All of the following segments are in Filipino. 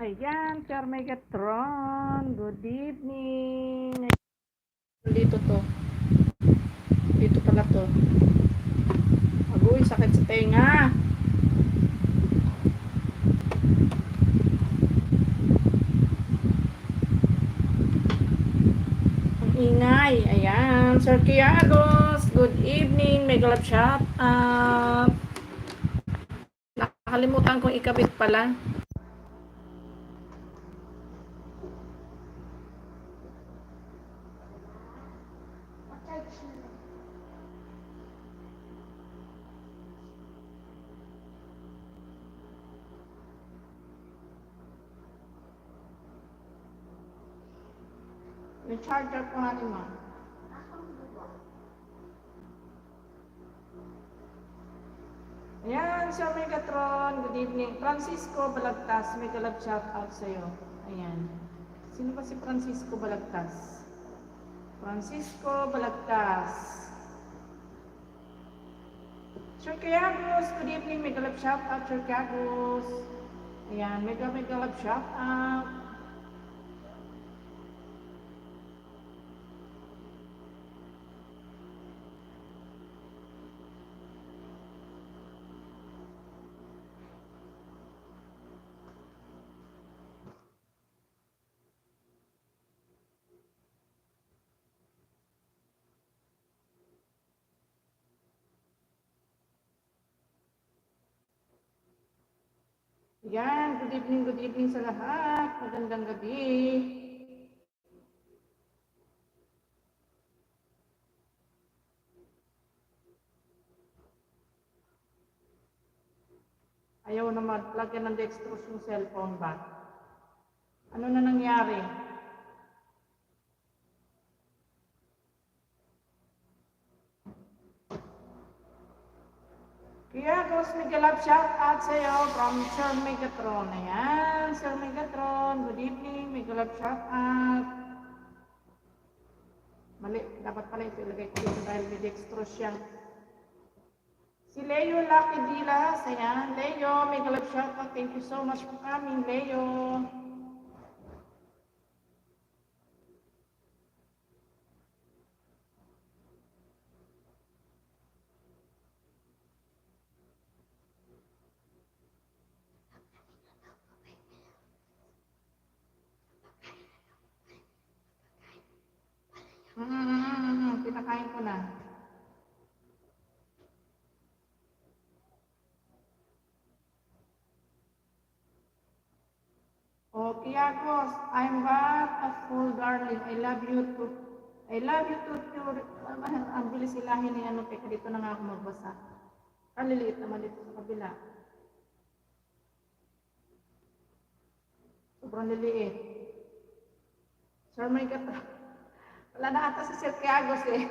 Ayan, Sir Megatron. Good evening. Dito to. Dito pala to. Agoy, sakit sa tenga. Ang ingay. Ayan, Sir Kiagos. Good evening. Mega love shout out. Nakalimutan kong ikabit pala. Yung charger ko natin mo. Ayan, Sir Megatron. Good evening. Francisco Balagtas. Mega love shout out sa'yo. Ayan. Sino ba si Francisco Balagtas? Francisco Balagtas. Sir Kiagos. Good evening. Mega love shout out, Sir Kiagos. Ayan. Mega love shout out. Yan, good evening sa lahat. Magandang gabi. Ayaw na mag-plug ng dextrose yung cellphone ba? Ano na nangyari? Kaya Ghost Megalab, shout out sa iyo from Sir Megatron. Ayan, Sir Megatron, good evening. Megalab, shout out. Mali, dapat pala ito ilagay ko dito dahil may dextrose yan. Si Leo Lucky Dilas, ayan. Leo, Megalab, shout out. Thank you so much for coming, Leo. Pinakain ko na. Oh, Kiagos, I'm not a fool, darling. I love you too. I love you too. Ang bilis ilahin ni ano, teka, dito na nga ako magbasa. Ang liliit naman dito sa kabila. Sobrang liliit. Sir, may gata. Wala na ata si Sir Kiagos eh.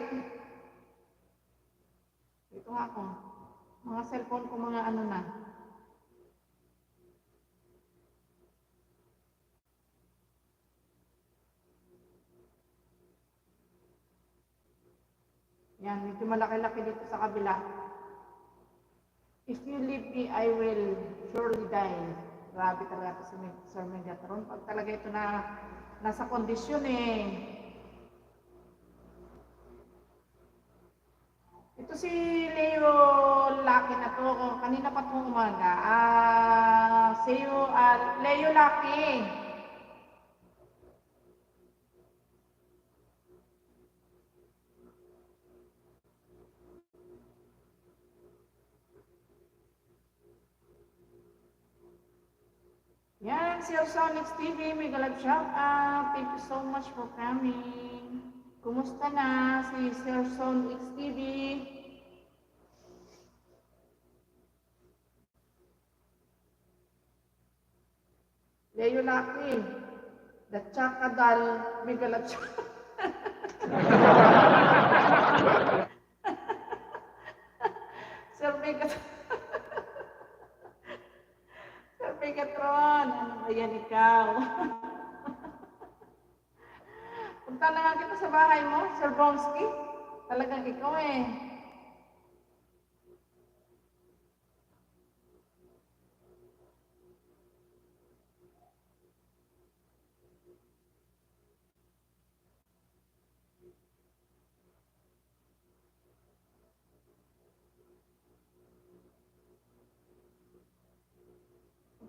Dito nga ako. Mga cellphone ko, mga ano na. Yan, medyo malaki-laki dito sa kabila. If you leave me, I will surely die. Grabe talaga ito si Sir Megatron. Pag talaga ito na nasa kondisyon eh. Ito si Leo Lucky na to. Kanina pa itong umaga. Leo Lucky. Yan, Sir Sonics TV, mega live shout out. Thank you so much for coming. Kumusta na si Sir Sonics TV? Leo Lucky, the Chakadal, mega live shout out. Sir Megatron. Sir Megatron, ano ba yan ikaw? Punta na nga kita sa bahay mo, Sir Bronski. Talagang ikaw eh.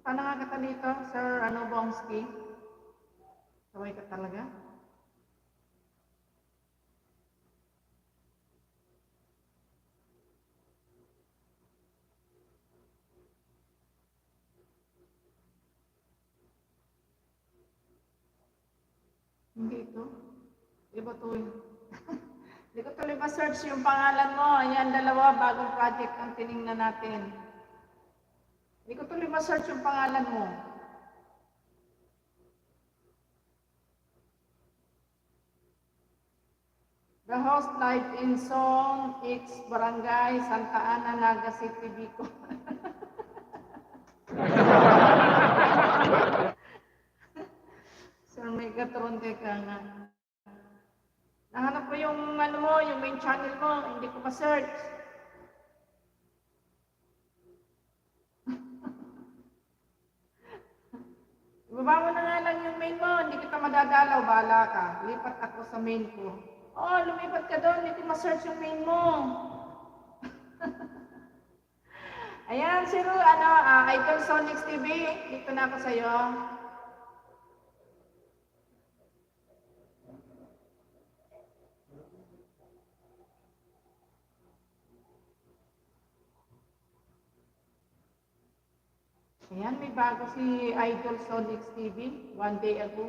Punta na nga kita dito, Sir Bongski. Saway ka talaga. Hindi ito. Iba to eh. Hindi ko tuloy ma-search yung pangalan mo. Ayan, dalawa, bagong project ang tinignan natin. Hindi ko tuloy ma-search yung pangalan mo. The host live in Song X Barangay, Santa Ana, Naga City, Bicol. Sir Megatron, teka nga. Nahanap ko yung ano mo, yung main channel mo, hindi ko ma-search. Ibaba mo na nga lang yung main mo, hindi kita madadalaw, bahala ka. Lipat ako sa main ko. Oo, lumipat ka doon, hindi ko ma-search yung main mo. Ayan, Sir, Idol Sonics TV, dito na ako sa'yo. Ayan, may bago si Idol Sonics TV, 1 day ago.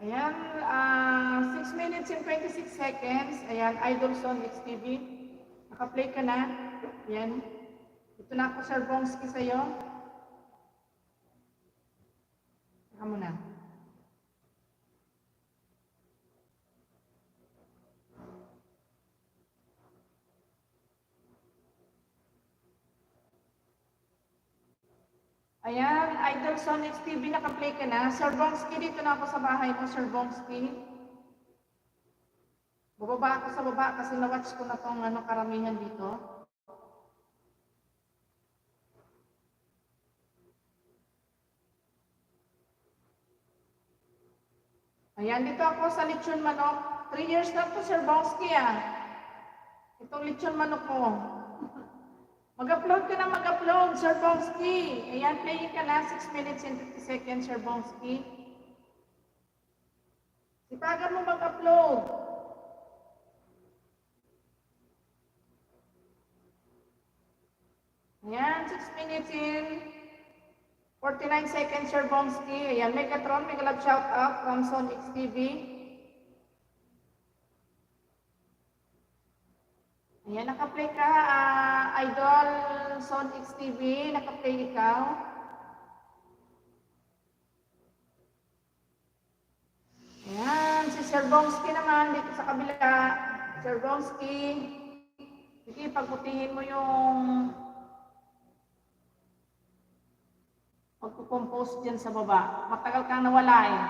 Ayan, 6 minutes and 26 seconds. Ayan, Idol Sonics TV. Naka-play ka na. Ayan. Ito na ako, Sir Bongski, sa'yo. Saka mo na. Ayan, Idol Sonics TV, naka-play ka na. Sir Bongski, dito na ako sa bahay mo, Sir Bongski. Bababa ako sa baba kasi na-watch ko na tong karamihan dito. Ayan, dito ako sa lechon manok. 3 years na po, Sir Bongski, Itong lechon manok ko. Mag-upload ka na mag-upload, Sir Bongski. Ayan, play ka na, 6 minutes and 50 seconds, Sir Bongski. Sipagan mo mag-upload. Ayan, 6 minutes in 49 seconds, Sir Bongski. Ayan, Megatron, mega love shout out from Sonic TV. Ayan, naka-play ka, Idol Sonic TV, naka-play ikaw. Ayan, si Sir Bongski naman dito sa kabila. Sir Bongski, sige, pagputihin mo yung pagkukompose dyan sa baba. Matagal kang nawala eh.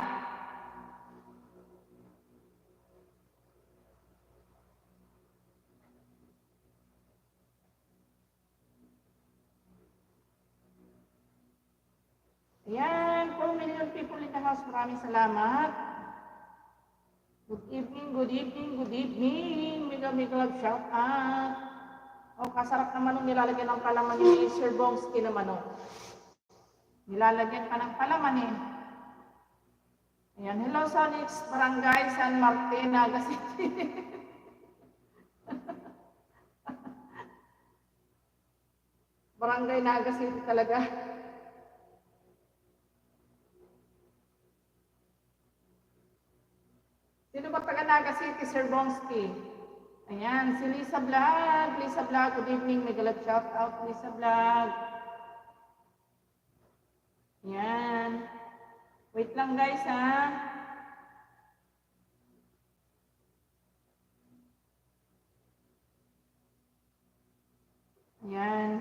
Ayan, 4 million people in the house. Maraming salamat. Good evening, good evening, good evening. Mega love shout out. Oh, kasarap naman nung nilalagyan ng palaman yung Sir Bongski naman oh. Nilalagyan pa ng palaman eh. Ayan, hello Sonics, Barangay San Martin, Naga City. Barangay Naga City talaga. Sino ba taga Naga City, Sir Bongski? Ayan, si Lisa Vlog. Lisa Vlog, good evening. Mega love shout out, Lisa Vlog. Ayan. Wait lang guys ha. Ayan.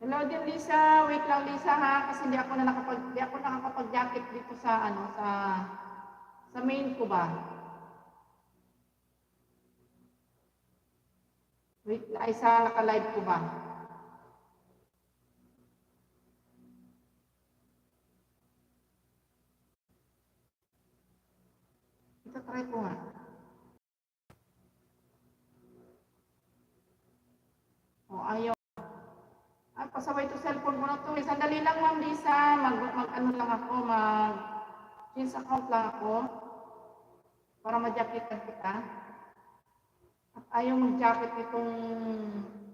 Hello din Lisa. Wait lang Lisa ha kasi hindi ako nakakapag-jacket dito sa sa main ko ba. Wait, ay sa naka-live ko ba. Ito Try ko nga. Ayaw. Ay, pasaway to cellphone ko na to. Sandali lang, Ma'am Lisa. Mag-ano lang ako, change account lang ako. Para ma-jacketan kita. At ayaw mag-jacket itong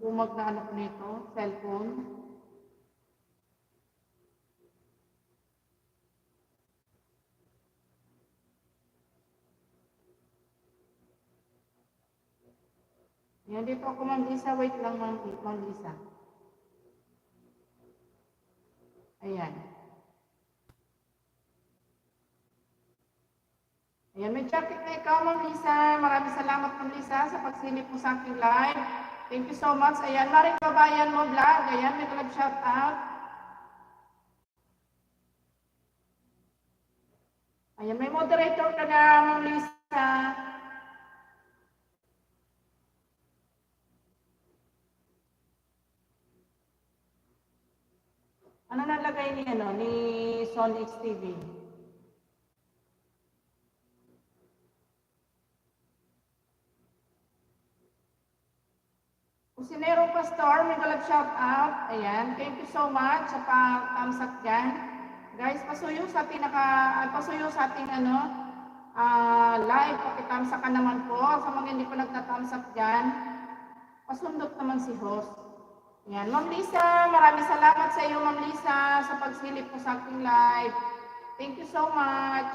umag na ano ko nito, cellphone. Yan, dito ako, Ma'am Lisa. Wait lang, Ma'am Lisa. Ayan. Ayan, may jacket na ikaw, Ma'am Lisa. Maraming salamat, Ma'am Lisa, sa pagsilip mo sa aking live. Thank you so much. Ayan, Maring Babayan mo vlog. Ayan, may vlog shout out. Ayan, may moderator ka na, Ma'am Lisa. Ano nalagay ni Sonix TV? Kusinero Pastor, may galap shout out. Ayan, thank you so much sa thumbs up dyan. Guys, pasuyo sa ating live. Pakithumbs up ka naman po. Sa mga hindi po nagta-thumbs up dyan, pasundot naman si host. Ayan, Ma'am Lisa, maraming salamat sa iyo, Ma'am Lisa, sa pagsilip mo sa ating live. Thank you so much.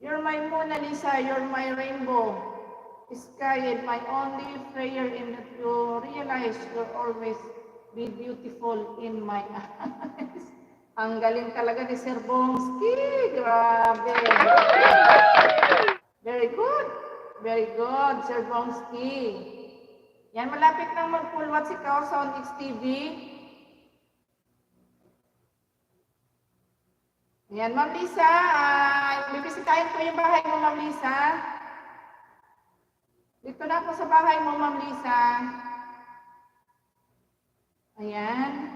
You're my Mona Lisa, you're my rainbow. Sky and my only prayer in that you realize you're always be beautiful in my eyes. Ang galing talaga ni Sir Bongski. Grabe. Very good. Very good, Sir Bongski. Yan, malapit nang mag-full watch ikaw sa Onyx TV. Yan, Ma'am Lisa. Bibisitahin ko yung bahay mo, Ma'am Lisa. Dito na ako sa bahay mo, Ma'am Lisa. Ayan.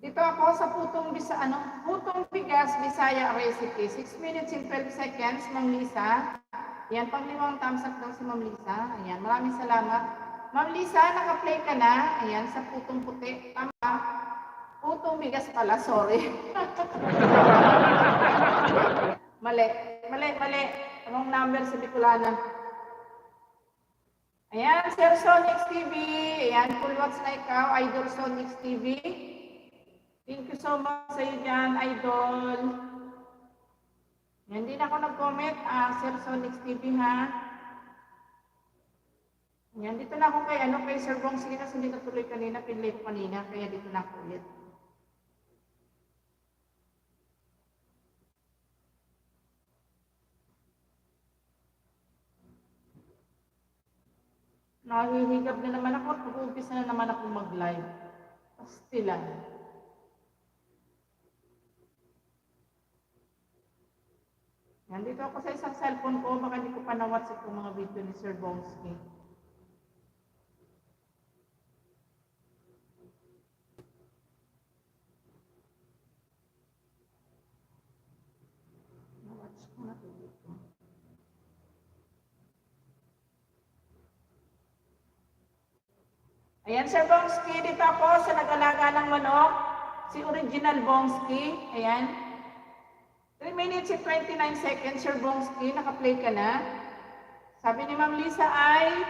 Dito ako sa putong bigas, Bisaya recipe. 6 minutes and 12 seconds, Ma'am Lisa. Ayan, pang-limang thumbs up daw si Ma'am Lisa. Ayan, maraming salamat. Ma'am Lisa, naka-play ka na. Ayan, sa putong puti. Tama. Putong bigas pala, sorry. Mali. Anong number sa Bicolana? Ayan, Sir Sonix TV. Ayan, full watch na ikaw, Idol Sonix TV. Thank you so much sa iyo dyan, Idol. Hindi na ako nag-comment, Sir Sonix TV ha. Yan, dito na ako kay Sir Bongski kasi hindi natuloy kanina, pinlay ko kanina, kaya dito na ako ulit. Nahihigab na naman ako at mag-uumpisa na naman ako mag-live. Pastilan. Nandito ako sa isang cellphone ko, baka hindi ko pa na-watch itong mga video ni Sir Bongski. Na-watch ko na ito dito. Ayan, Sir Bongski, dito ako sa nag-alaga ng manok. Si Original Bongski. Ayan. 3 minutes and 29 seconds, Sir Bongski, naka-play ka na. Sabi ni Ma'am Lisa ay,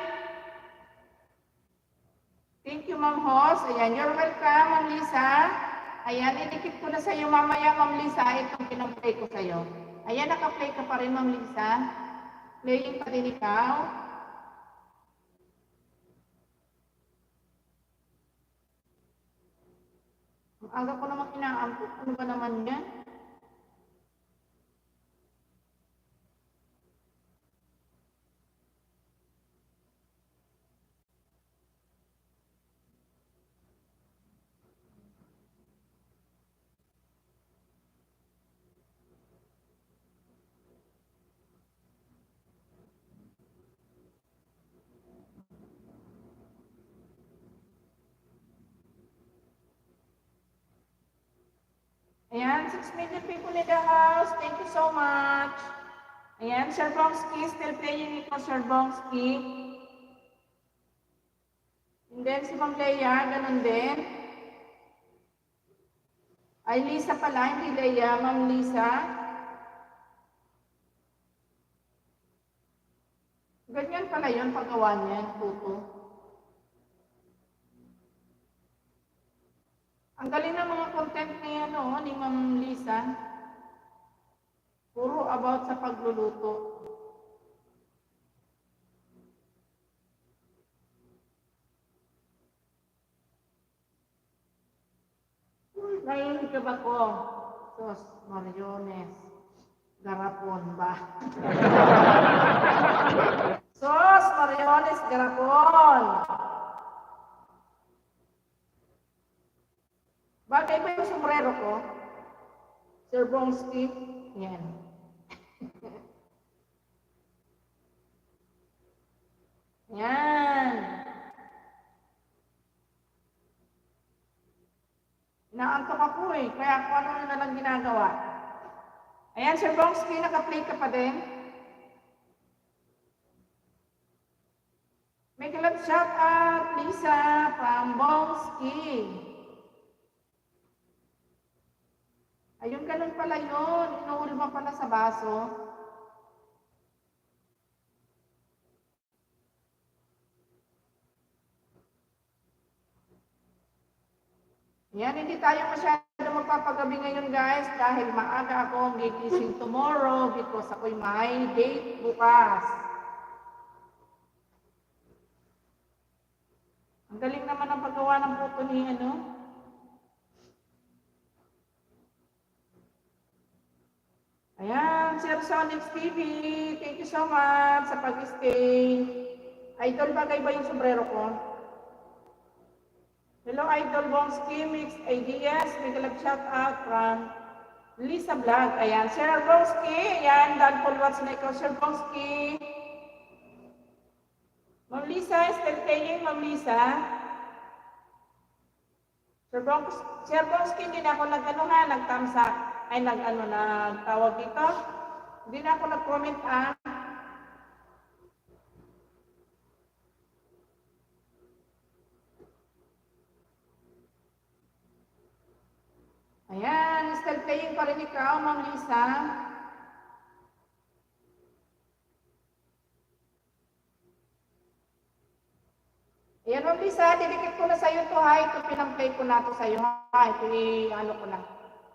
thank you, Ma'am Host. Ayan, you're welcome, Ma'am Lisa. Ayan, inikip ko na sa iyo mamaya, Ma'am Lisa, itong pinag-play ko sa iyo. Ayan, naka-play ka pa rin, Ma'am Lisa. Playing pa din ikaw. Ang aga ko naman inaampok. Ano ba naman yan? Ayan, 6 million people in the house. Thank you so much. Ayan, Sir Bongski, still playing ito, Sir Bongski. And then si Ma'am Leia, ganun din. Ay, Lisa pala, hindi Leia, Ma'am Lisa. Ganyan pala yun, paggawa niyan, tuto. Ang galing ng mga content ni, ni Ma'am Lisa. Puro about sa pagluluto. Naiinip ka ba ko? Sos, Mariones. Garapon ba? Sos, Mariones, garapon. Bagay ba yung sombrero ko? Sir Bongski? Yan. Yan. Inaantok ako eh, kaya ako ano na lang ginagawa. Ayan, Sir Bongski, naka-play ka pa din. Make a love shout out, Lisa, from Bongski. Ayun, ganun pala yun. Inuulma pala sa baso. Yan, hindi tayo masyado magpapagabi ngayon guys dahil maaga ako gigising tomorrow because ako'y may date bukas. Ang galing naman ang paggawa ng puto ni Ayan, Sir Sonics TV, thank you so much sa pag-stay. Idol, bagay ba yung sombrero ko? Hello, Idol Bongski, mixed ideas. May galap shout out from Lisa Vlog. Ayan, Sir Bongski. Ayan, Dan Paul Watts na ikaw, Sir Bongski. Ma'am Lisa, still playing, Ma'am Lisa. Sir Bongski, hindi na ako nag-thumbs up. Ay, nagtawag dito. Hindi na ako nag-comment Ayan, still playing pa rin ikaw, Ma'am Lisa. Ayan, Ma'am Lisa, didikit ko na sa'yo ito, ha. Ito pinang-play ko na ito sa'yo, ha. Ito ko na.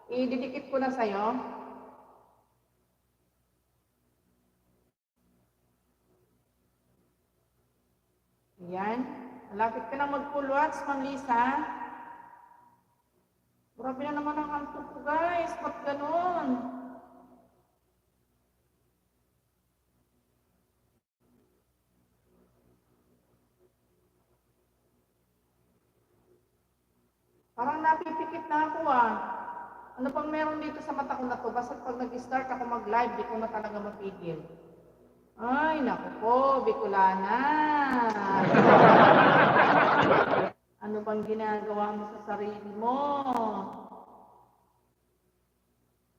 Ididikit ko na sa'yo. Ayan. Malapit ka na mag-full watch, Ma'am Lisa. Grabe na naman ang antok ko, guys. Ba't ganun? Parang napipikit na ako, Ano pang meron dito sa mata ko na to? Basta pag nag-start ako mag-live, di ko na talaga mapigil. Ay, naku po, Bicolana. Ano bang ginagawa mo sa sarili mo?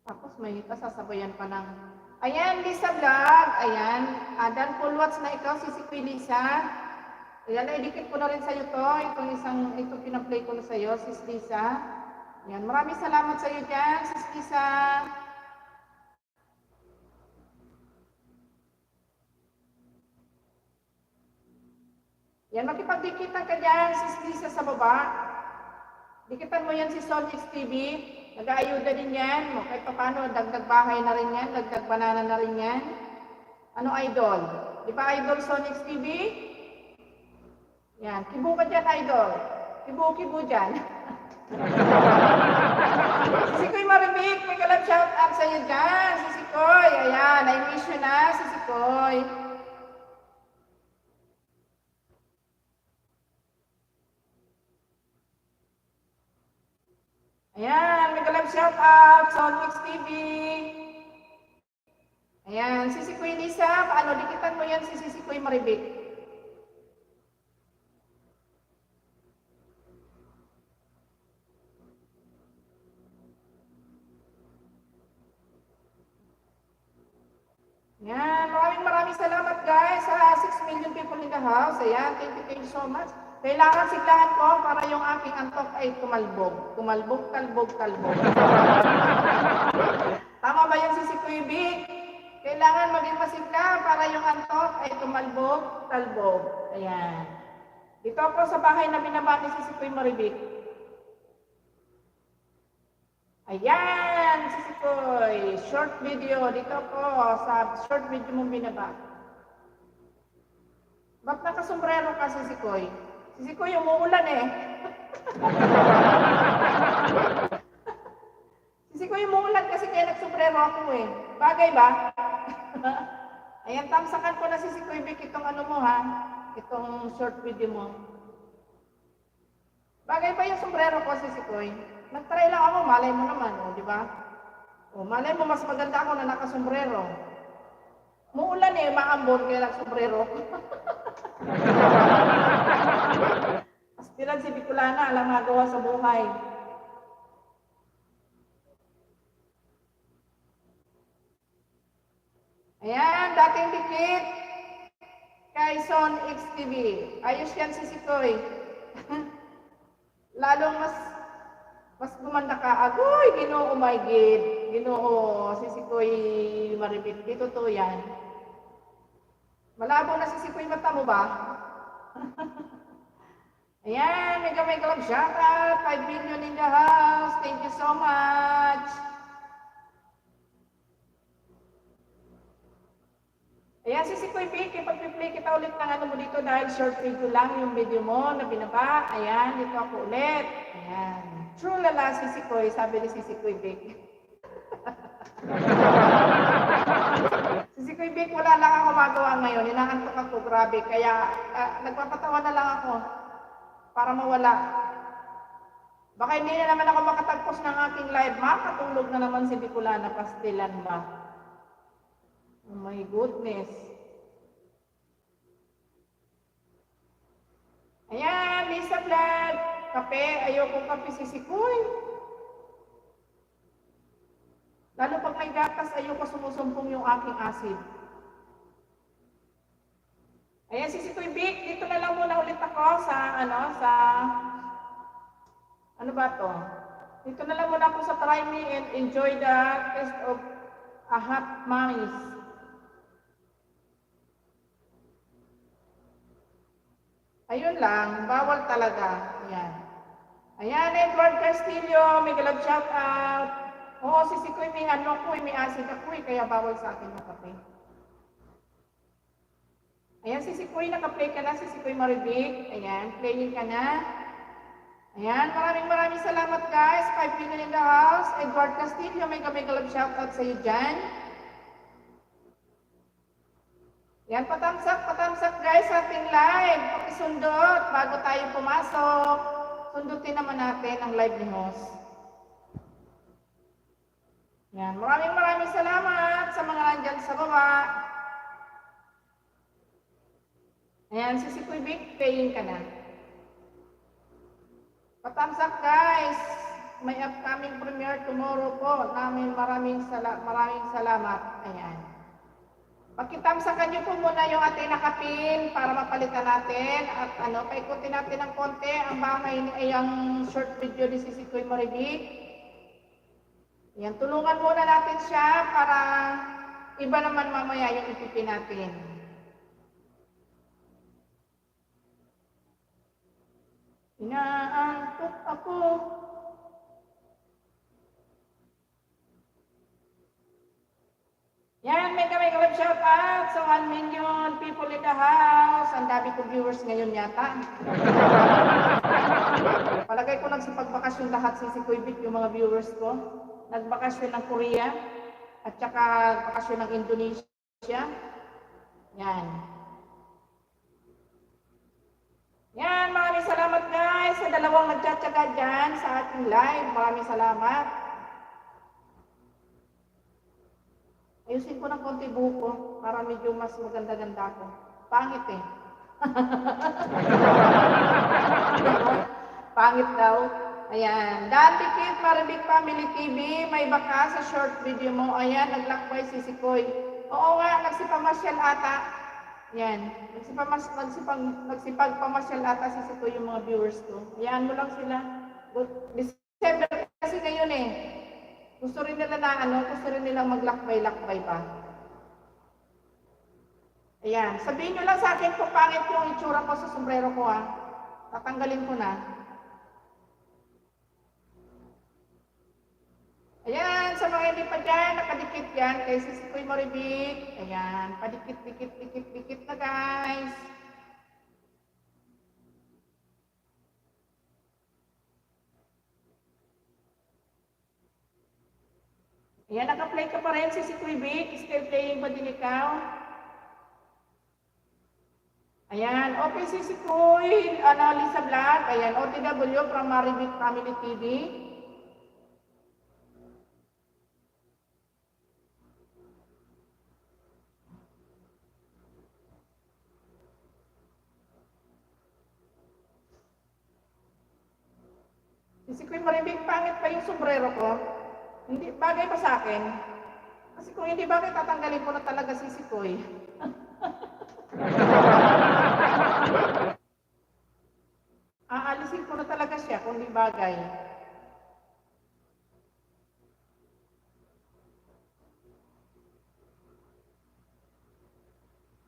Tapos may kasasabayan pa ng... Ayan, Lisa Vlog. Ayan. Dan Paul Watts na ikaw, si Lisa. Ayan, naidikit ko na rin sa'yo to. Itong pinaplay ko na sa'yo, sis Lisa. Ayan, maraming salamat sa'yo dyan, sis Lisa. Yan, makipagdikitan ka dyan, sis Lisa sa baba. Dikitan mo yan si Sonics TV. Nag-aayuda din yan. Kahit pa paano, dagdag bahay na rin yan, dagdag banana na rin yan. Ano, Idol? Di ba Idol Sonics TV? Yan, kibo ka dyan, Idol. Kibo dyan. Sisikoy Maribik, may kalab shout out sa iyo dyan. Sisikoy, ayan, I-miss you na, Sisikoy. Ayan, may kalab shout out, Sonics TV. Ayan, Sisikoy Lisa, paano dikitan mo yan si Sisikoy Maribik? Yan, maraming salamat guys sa 6 million people in the house. Ayan, thank you so much. Kailangan siglahan ko para yung aking antok ay tumalbog. Tumalbog, talbog, talbog. Tama ba yung Sisi Kuya Vic? Kailangan maging masigla para yung antok ay tumalbog, talbog. Ayan. Dito ako sa bahay na binabati si Sisi Kuya Maribik. Ayan, Sisi Kuya. Short video. Dito ako sa short video mong binabati. Ba't nakasombrero ka, Sisi Kuya? Sisi Kuya, umuulan eh. Sisi Kuya, umuulan kasi kaya nagsombrero ako eh. Bagay ba? Ayan, tamsakan ko na Sisi Kuya Vic itong ano mo ha. Itong short video mo. Bagay ba yung sombrero ko, Sisi Kuya? Nagtry lang ako, malay mo naman, di ba? O, malay mo, mas maganda ako na nakasombrero. Muulan eh, maambon kaya nagsombrero. Aspiran si Bicolana, alam magawa sa buhay. Ayan, dating dikit. Quezon XTV. Ayos yan si Sikoy. Lalong mas gumanda ka. Agoy, Ginoo, oh my God. Ginoo, si Sikoy Maribik. Dito to yan. Malabo na si Sikoy mata mo ba? Ayan, mega love shoutout. 5 billion in the house. Thank you so much. Ayan, si Sikoy Vic, ipag-play kita ulit ng ano mo dito dahil short video lang yung video mo na binaba. Ayan, dito ako ulit. Ayan. True lala si Sikoy, sabi ni si Sikoy Vic. Si Sikoy Vic, wala lang ako magawa ngayon. Inaantok ako, grabe. Kaya nagpapatawa na lang ako para mawala. Baka hindi na naman ako makatagpos ng aking live. Makatulog na naman si Bicolana, pastilan ba? Oh my goodness. Ayan, Lisa Vlog. Kape, ayoko kape si Sikoy. Lalo pag may gatas, ayoko sumusumpong yung aking acid. Ayan, si Sikoy Vic, dito na lang muna ulit ako sa, ano ba to? Dito na lang muna ako sa Try Me and Enjoy the Taste of a Hot Mommies. Ayun lang, bawal talaga. Ayan. Ayan, Edward Castillo, may galab shout out. Oo, si Sikoy may ano ko, may acid ako kaya bawal sa akin yung kape. Ayan, si Sikoy, naka-play ka na, si Sikoy Maribik. Ayan, playing ka na. Ayan, maraming salamat guys. 5 million in the house. Edward Castillo, may galab shout out sa iyo dyan. Yan, patamsak guys sa ating live. Pakisundot bago tayo pumasok. Sundutin naman natin ang live ni host. Yan, maraming salamat sa mga nandyan sa baba. Ayan, si Sikoy Vic, paying ka na. Patamsak guys. May upcoming premiere tomorrow po. Maraming salamat. Ayan. Pagkitamsakan nyo po muna yung ating nakapin para mapalitan natin at paikutin natin ng konti ang bahay ay ang short video ni Sikoy Maribik. Yan, tulungan muna natin siya para iba naman mamaya yung ipipin natin. Inaantok ako. Yan, may love shout out sa 1 million people in the house. Ang dami kong viewers ngayon yata. Palagay ko nagsipagbakasyon lahat si Sikoy Vic, yung mga viewers ko. Nagbakasyon ng Korea at saka bakasyon ng Indonesia. Yan. Yan, maraming salamat guys sa dalawang nagtsatsaga dyan sa ating live. Maraming salamat. Ayusin ko ng konti buhok ko para medyo mas maganda-ganda ako. Pangit eh. Pangit daw. Ayan. Dante Kid, Maribik Family TV. May baka sa short video mo. Ayan, naglakbay si Sikoy. Oo nga, nagsipamasyal ata. Yan. Nagsipagpamasyal ata si Sito yung mga viewers ko. Hayaan mo lang sila. December kasi ngayon eh. Gusto rin nila na gusto rin nilang maglakbay-lakbay pa. Ayan. Sabihin nyo lang sa akin kung pangit yung itsura ko sa sombrero ko ha. Tatanggalin ko na. Ayan, sa mga hindi pa dyan, nakadikit yan kay Sisikoy Maribik. Ayan, padikit-dikit-dikit-dikit na guys. Ayan, naka-play ka pa rin, Sisikoy Vic. Still playing ba din ikaw? Ayan, okay Sisikoy, Lisa Vlog. Ayan, OTW from Maribik Family TV. Sisikoy Maribik, pangit pa yung sombrero ko. Hindi, bagay pa sa akin. Kasi kung hindi bagay, tatanggalin ko na talaga Sisikoy. Aalisin ko na talaga siya kung hindi bagay.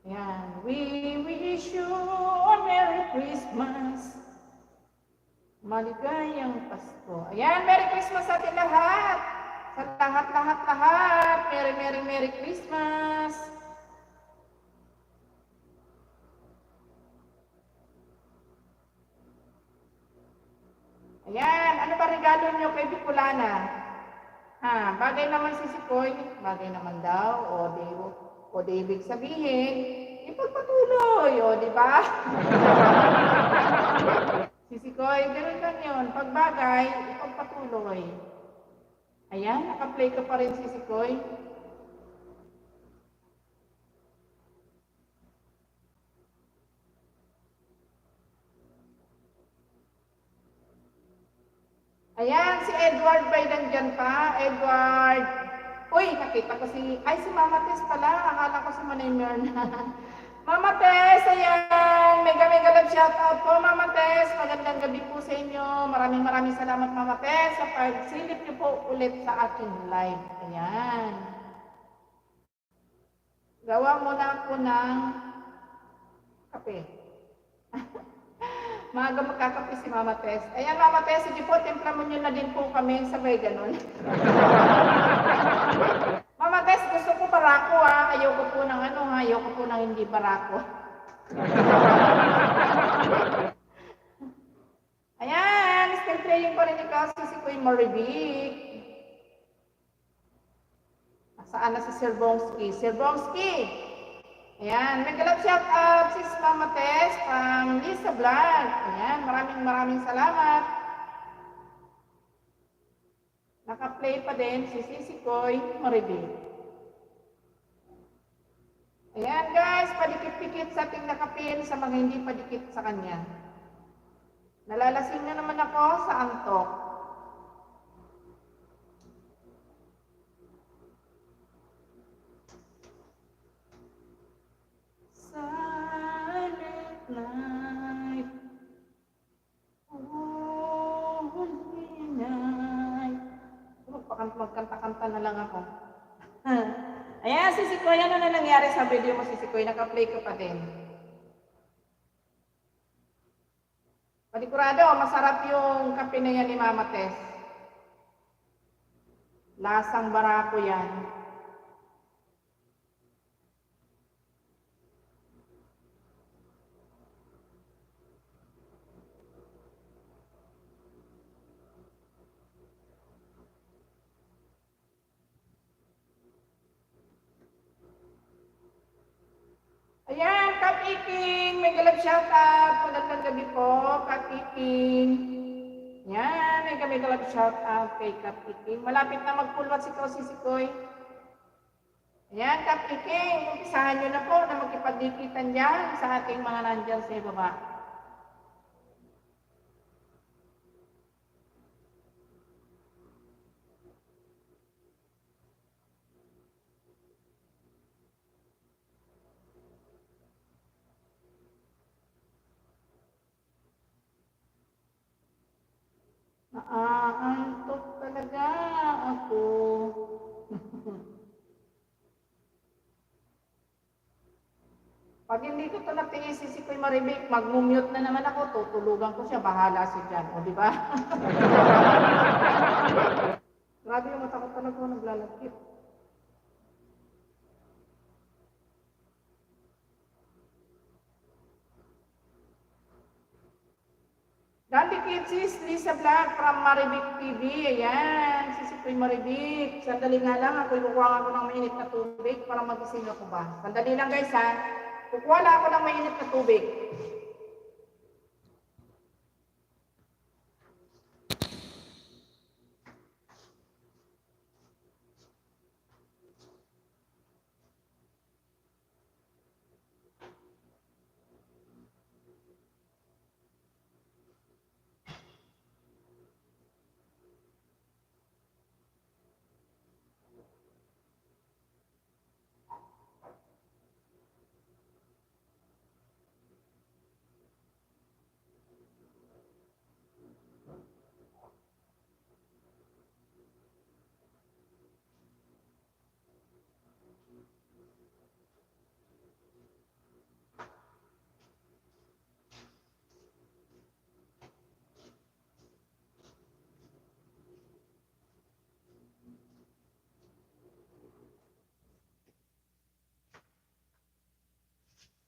Ayan. We wish you a Merry Christmas. Maligayang Pasko. Ayan, Merry Christmas sa atin lahat. Sa lahat. Merry Christmas. Ayan, ano ba regalo nyo kay Bicolana? Ha, bagay naman si Sikoy. Bagay naman daw. O di ibig sabihin, ipagpatuloy. O, di ba? Sisikoy, ganoon lang yun. Pag bagay, ipagpatuloy. Ayan, naka-play ka pa rin, Sisikoy. Ayan, si Edward ba nandyan pa? Edward. Uy, nakita ko si Mama Tess pala. Akala ko si Manay Myrna. Mama Tess, ayan. Mega love shoutout po, Mama Tess. Magandang gabi po sa inyo. Maraming salamat, Mama Tess, sa pagsilip niyo po ulit sa ating live. Ayan. Gawa muna ako ng kape. Maaga magkakape si Mama Tess. Ayan, Mama Tess, sige po, timpla mo nyo na din po kami. Sabay ganun. Mama Tess, gusto ko barako ha. Ayoko po ng ayoko po ng hindi barako. Ayan, still playing pa rin ikaw si Kuya Maribik. Saan na si Sir Bongski? Sir Bongski! Ayan, nag-love shout out si Mama Tess from Lisa Vlog. Ayan, maraming salamat. Naka-play pa din si Sisikoy Maribik. Ayan guys, padikit-pikit sa ating nakapin sa mga hindi padikit sa kanya. Nalalasing na naman ako sa antok. Silent night, holy night. Magkanta-kanta na lang ako. Ayan, Sisikoy, ano na nangyari sa video mo, Sisikoy? Naka-play ka pa din. Panigurado, masarap yung kape na yan ni Mama Tess. Lasang barako yan. Ayan, Kap Iking, may galap shoutout. Magandang gabi po, Kap Iking. Ayan, may galap shoutout kay Kap Iking. Malapit na magpulwat si Sisikoy. Ayan, Kap Iking, umpisahan nyo na po na magkipagdikitan dyan sa ating mga nandyan sa baba. Aantok talaga ako. Pag hindi ko ito natiis, si Kuya Maribik, mag-mute na naman ako, tutulugan ko siya, bahala siya dyan. O, di ba? Grabe yung mata ko talaga, naglalagkit. Dati Kitsis, Lisa Vlog from Maribik TV. Ayan, si Kuya Maribik. Sandali nga lang, ako kukuha ako ng mainit na tubig para magising ako ba. Sandali lang guys ha. Kukuha lang ako ng mainit na tubig.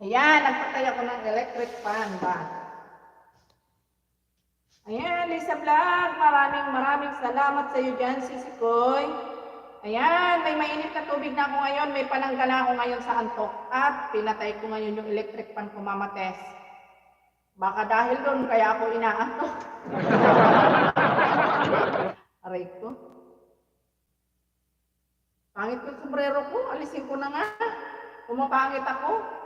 Ayan, nagpatay ako ng electric fan ba? Ayan, Lisa Vlog, maraming salamat sa iyo dyan, Sisikoy. Ayan, may mainit na tubig na ako ngayon, may panangga na ako ngayon sa antok. At pinatay ko ngayon yung electric fan ko, Mama Tess. Baka dahil doon, kaya ako inaantok. Aray ko. Pangit yung sombrero ko, alisin ko na nga. Pumapangit ako.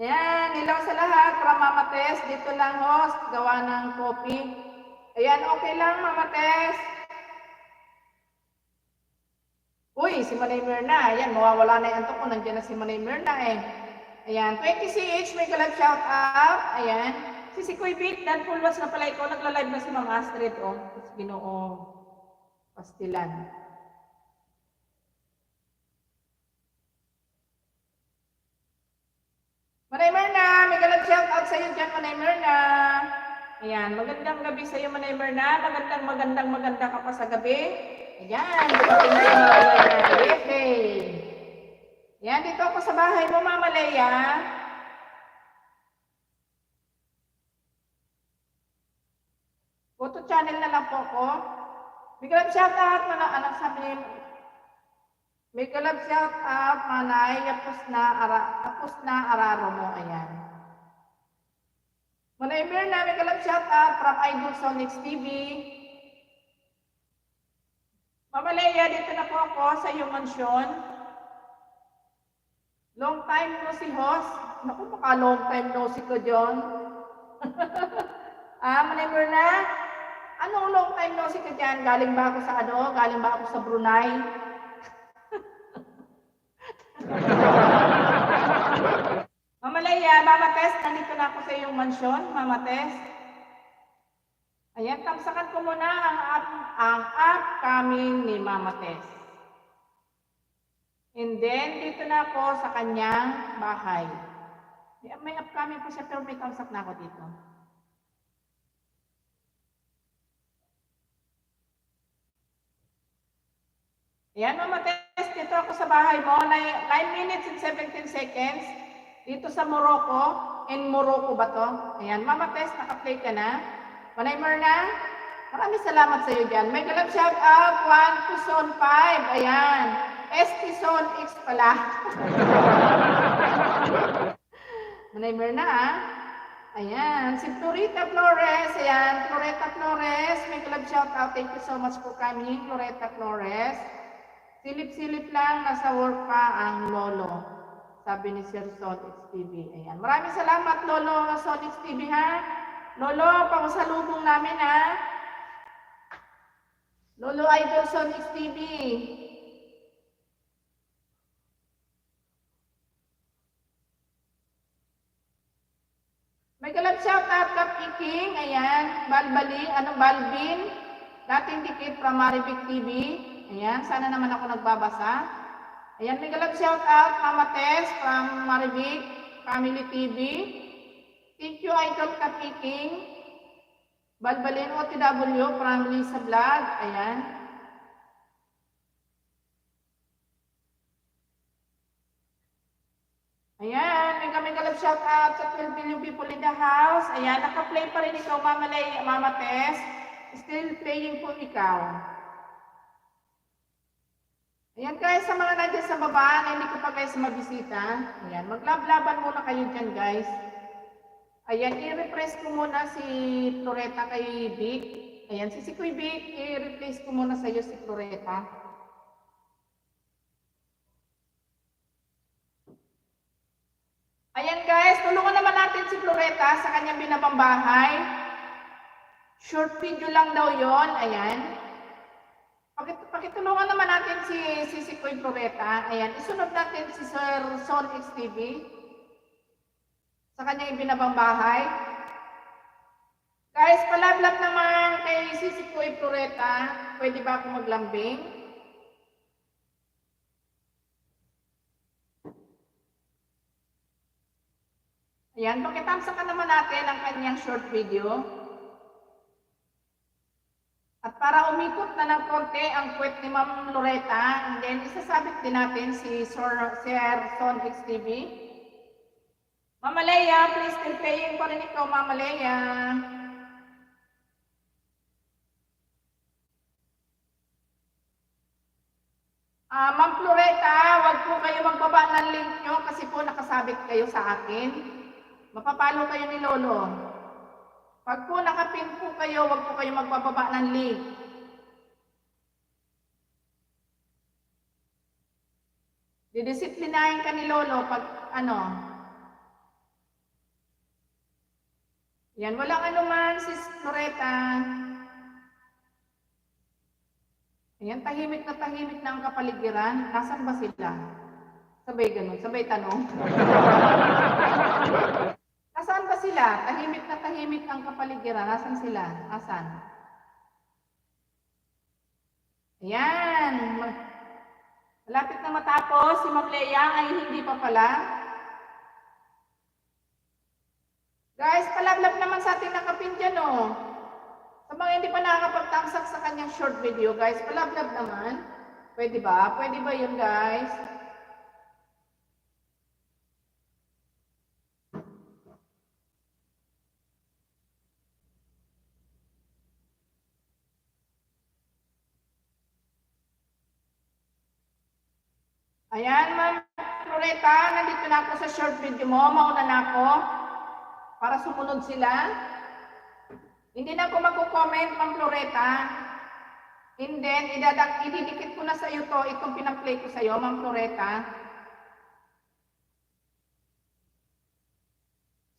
Ayan, hello sa lahat. From Mama Tess, dito lang host, gawa ng coffee. Ayan, okay lang Mama Tess. Uy, si Manay Mirna. Ayan, mawawala na yung antok ko. Nandiyan na si Manay Mirna eh. Ayan, 20CH, may kalag shout out. Ayan. Si Kuy Vic, dan full watch na pala ikaw. Nagla-live na si Ma'am Astrid. Oh, Ginoo Pastilan. Manay Mirna, may kalag shout out sa iyo dyan, Manay Mirna. Ayan, magandang gabi sa iyo, Manay Mirna. Maganda ka pa sa gabi. Ayan, dumating na yung birthday. Ayan, dito ako sa bahay mo, Mama Leia. Photo channel na lang po ko. Biglang shout out, mga anak sabi ni may kalab shout out, manay, tapos na araro mo, ayan. Manay Mirna, may kalab shout out from Idol Sonics TV. Mama Leia, dito na po ako sa iyong mansyon. Long time no si host. Naku, baka long time no si ko, John. Manay Mirna, anong long time no si ko dyan? Galing ba ako sa ano? Galing ba ako sa Brunei? Mama Leia, Mama Tess, nandito na ako sa iyong mansyon, Mama Tess. Ayan, tamsakan ko muna ang upcoming ni Mama Tess. And then, dito na ako sa kanyang bahay. May upcoming po siya, pero may tamsak na ako dito. Ayan, Mama Tess, dito ako sa bahay mo. 9 minutes and 17 seconds. Dito sa Morocco. In Morocco ba to? Ayan, Mama Tess, naka-play ka na. Manay Mirna, maraming salamat sa iyo dyan. May galap shout out, 1 to Zone 5. Ayan. ST Zone X pala. Manay Mirna, ayan. Si Florita Flores. Ayan, Florita Flores. May galap shout out. Thank you so much for coming, Florita Flores. Silip-silip lang, nasa work pa ang lolo. Sabi ni Sir Sonics TV. Ayan. Maraming salamat, Lolo Sonics TV, ha? Lolo, pangusalubong namin, ha? Lolo Idol Sonics TV. May May galap shout out Kap Iking, ayan, Balbali, Balbin, dating dikit from Maribik TV, ayan, sana naman ako nagbabasa. Ayan, may galap shout out Mama Tess from Maribik Family TV. Thank you Idol Kap Iking, Balbalin OTW from Lisa Vlog, ayan. Ayan, may kami galap shout out sa 12 billion people in the house. Ayan, naka-play pa rin ikaw, Mama Tess. Still playing po ikaw. Ayan guys, sa mga nandiyan sa baba na hindi ko pa guys mabisita. Ayan, maglablaban muna kayo dyan guys. Ayan, i-refresh ko muna si Floreta kay Vic. Ayan, si Kuy Vic, i-replace ko muna sa iyo si Floreta. Ayan guys, tulungan naman natin si Floreta sa kanyang binabambahay. Short video lang daw yon. Ayan. Pakitulungan naman natin si Kuy Floreta. Ayan, isunod natin si Sir Son XTV sa kanyang binabambahay. Guys, palablab naman kay si Kuy Floreta. Pwede ba ako maglambing? Ayan, pakitamsakan naman natin ang kanyang short video. At para umikot na ng konti ang kwet ni Ma'am Loretta, and then isasabit din natin si Sir Son XTV. Mama Leia, please still playing pa rin ikaw, Mama Leia. Ma'am Floretta, wag po kayo magbaba ng link nyo kasi po nakasabit kayo sa akin. Mapapalo kayo ni Lolo. Pag po nakapin po kayo, wag po kayo magbababa ng link. Didisiplinahin ka ni Lolo pag Yan, walang anuman, Sis Floretta. Ayan, tahimik na ang kapaligiran. Nasaan ba sila? Sabay ganun, sabay tanong. Nasaan ba sila? Tahimik ang kapaligiran. Nasaan sila? Nasaan? Ayan. Malapit na matapos. Si Ma'am Leia ay hindi pa pala. Guys, palablab naman sa ating nakapin dyan, oh. Sa mga hindi pa nakakapagtamsak sa kanyang short video, guys, palablab naman. Pwede ba? Pwede ba yun, guys? Ayan, Ma'am Floretta, nandito na ako sa short video mo. Mauna na ako para sumunod sila. Hindi na ako magko-comment, Ma'am Floretta. And then, ididikit ko na sa iyo itong pinaplay ko sa iyo, Ma'am Floretta.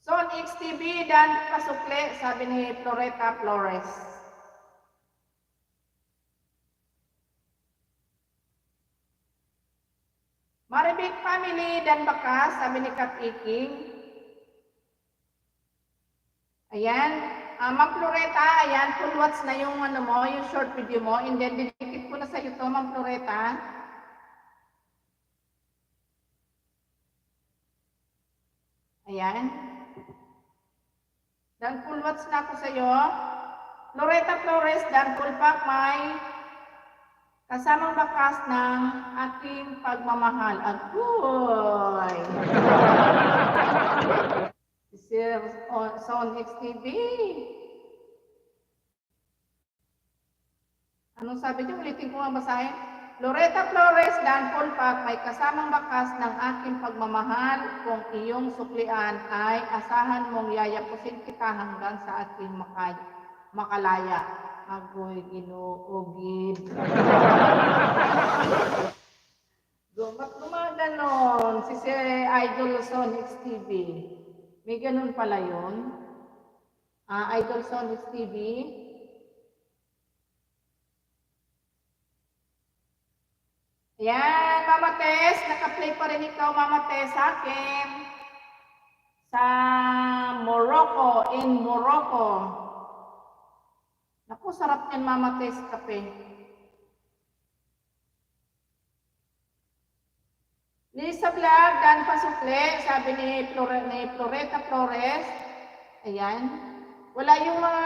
Son XTV, dan pasukle, sabi ni Floretta Flores. Maribik family, dan bakas, sabi ni Kap Iking. Ayan, Ma'am Floretta, ayan, full watch na yung yung short video mo. And then, didikit ko na sa iyo to, Ma'am Floretta. Ayan. Dan full watch na ako sa iyo. Floretta Flores, dan full pack may kasamang bakas ng aking pagmamahal. Agoy! Sir Son XTV. Anong sabi niyo? Ulitin ko nga basahin. Loretta Flores dan full pack may kasamang bakas ng aking pagmamahal. Kung iyong suklian ay asahan mong yayapusin kita hanggang sa aking makalaya. Agoy, ginuugid. Ba't gumaganon si Idol Son XTV? May ganun pala yun. Idol Son XTV. Ayan, Mama Tess. Naka-play pa rin ikaw, Mama Tess, sa akin. sa Morocco, in Morocco. Naku, sarap yan Mama Tess kape. Lisa Vlog, Dan Pasukle, sabi ni Floreta Flores. Ayan. Wala yung mga,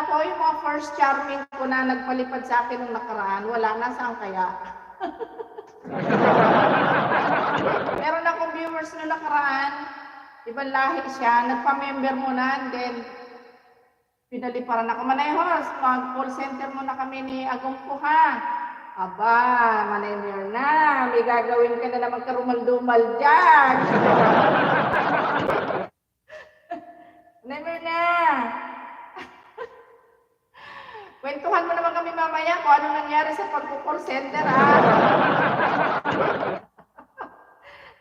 yung mga first charming ko na nagpalipad sa akin nung nakaraan. Wala, nasaan kaya? Meron akong viewers nung nakaraan. Ibang lahi siya. Nagpa-member muna and then pinaliparan ako. Manay host, mag-call center muna kami ni Agumpo ha. Aba, Manay na. May gagawin ka na naman karumal-dumal dyan. Manay na. Kwentuhan mo naman kami mamaya kung ano nangyari sa pag-call center ha.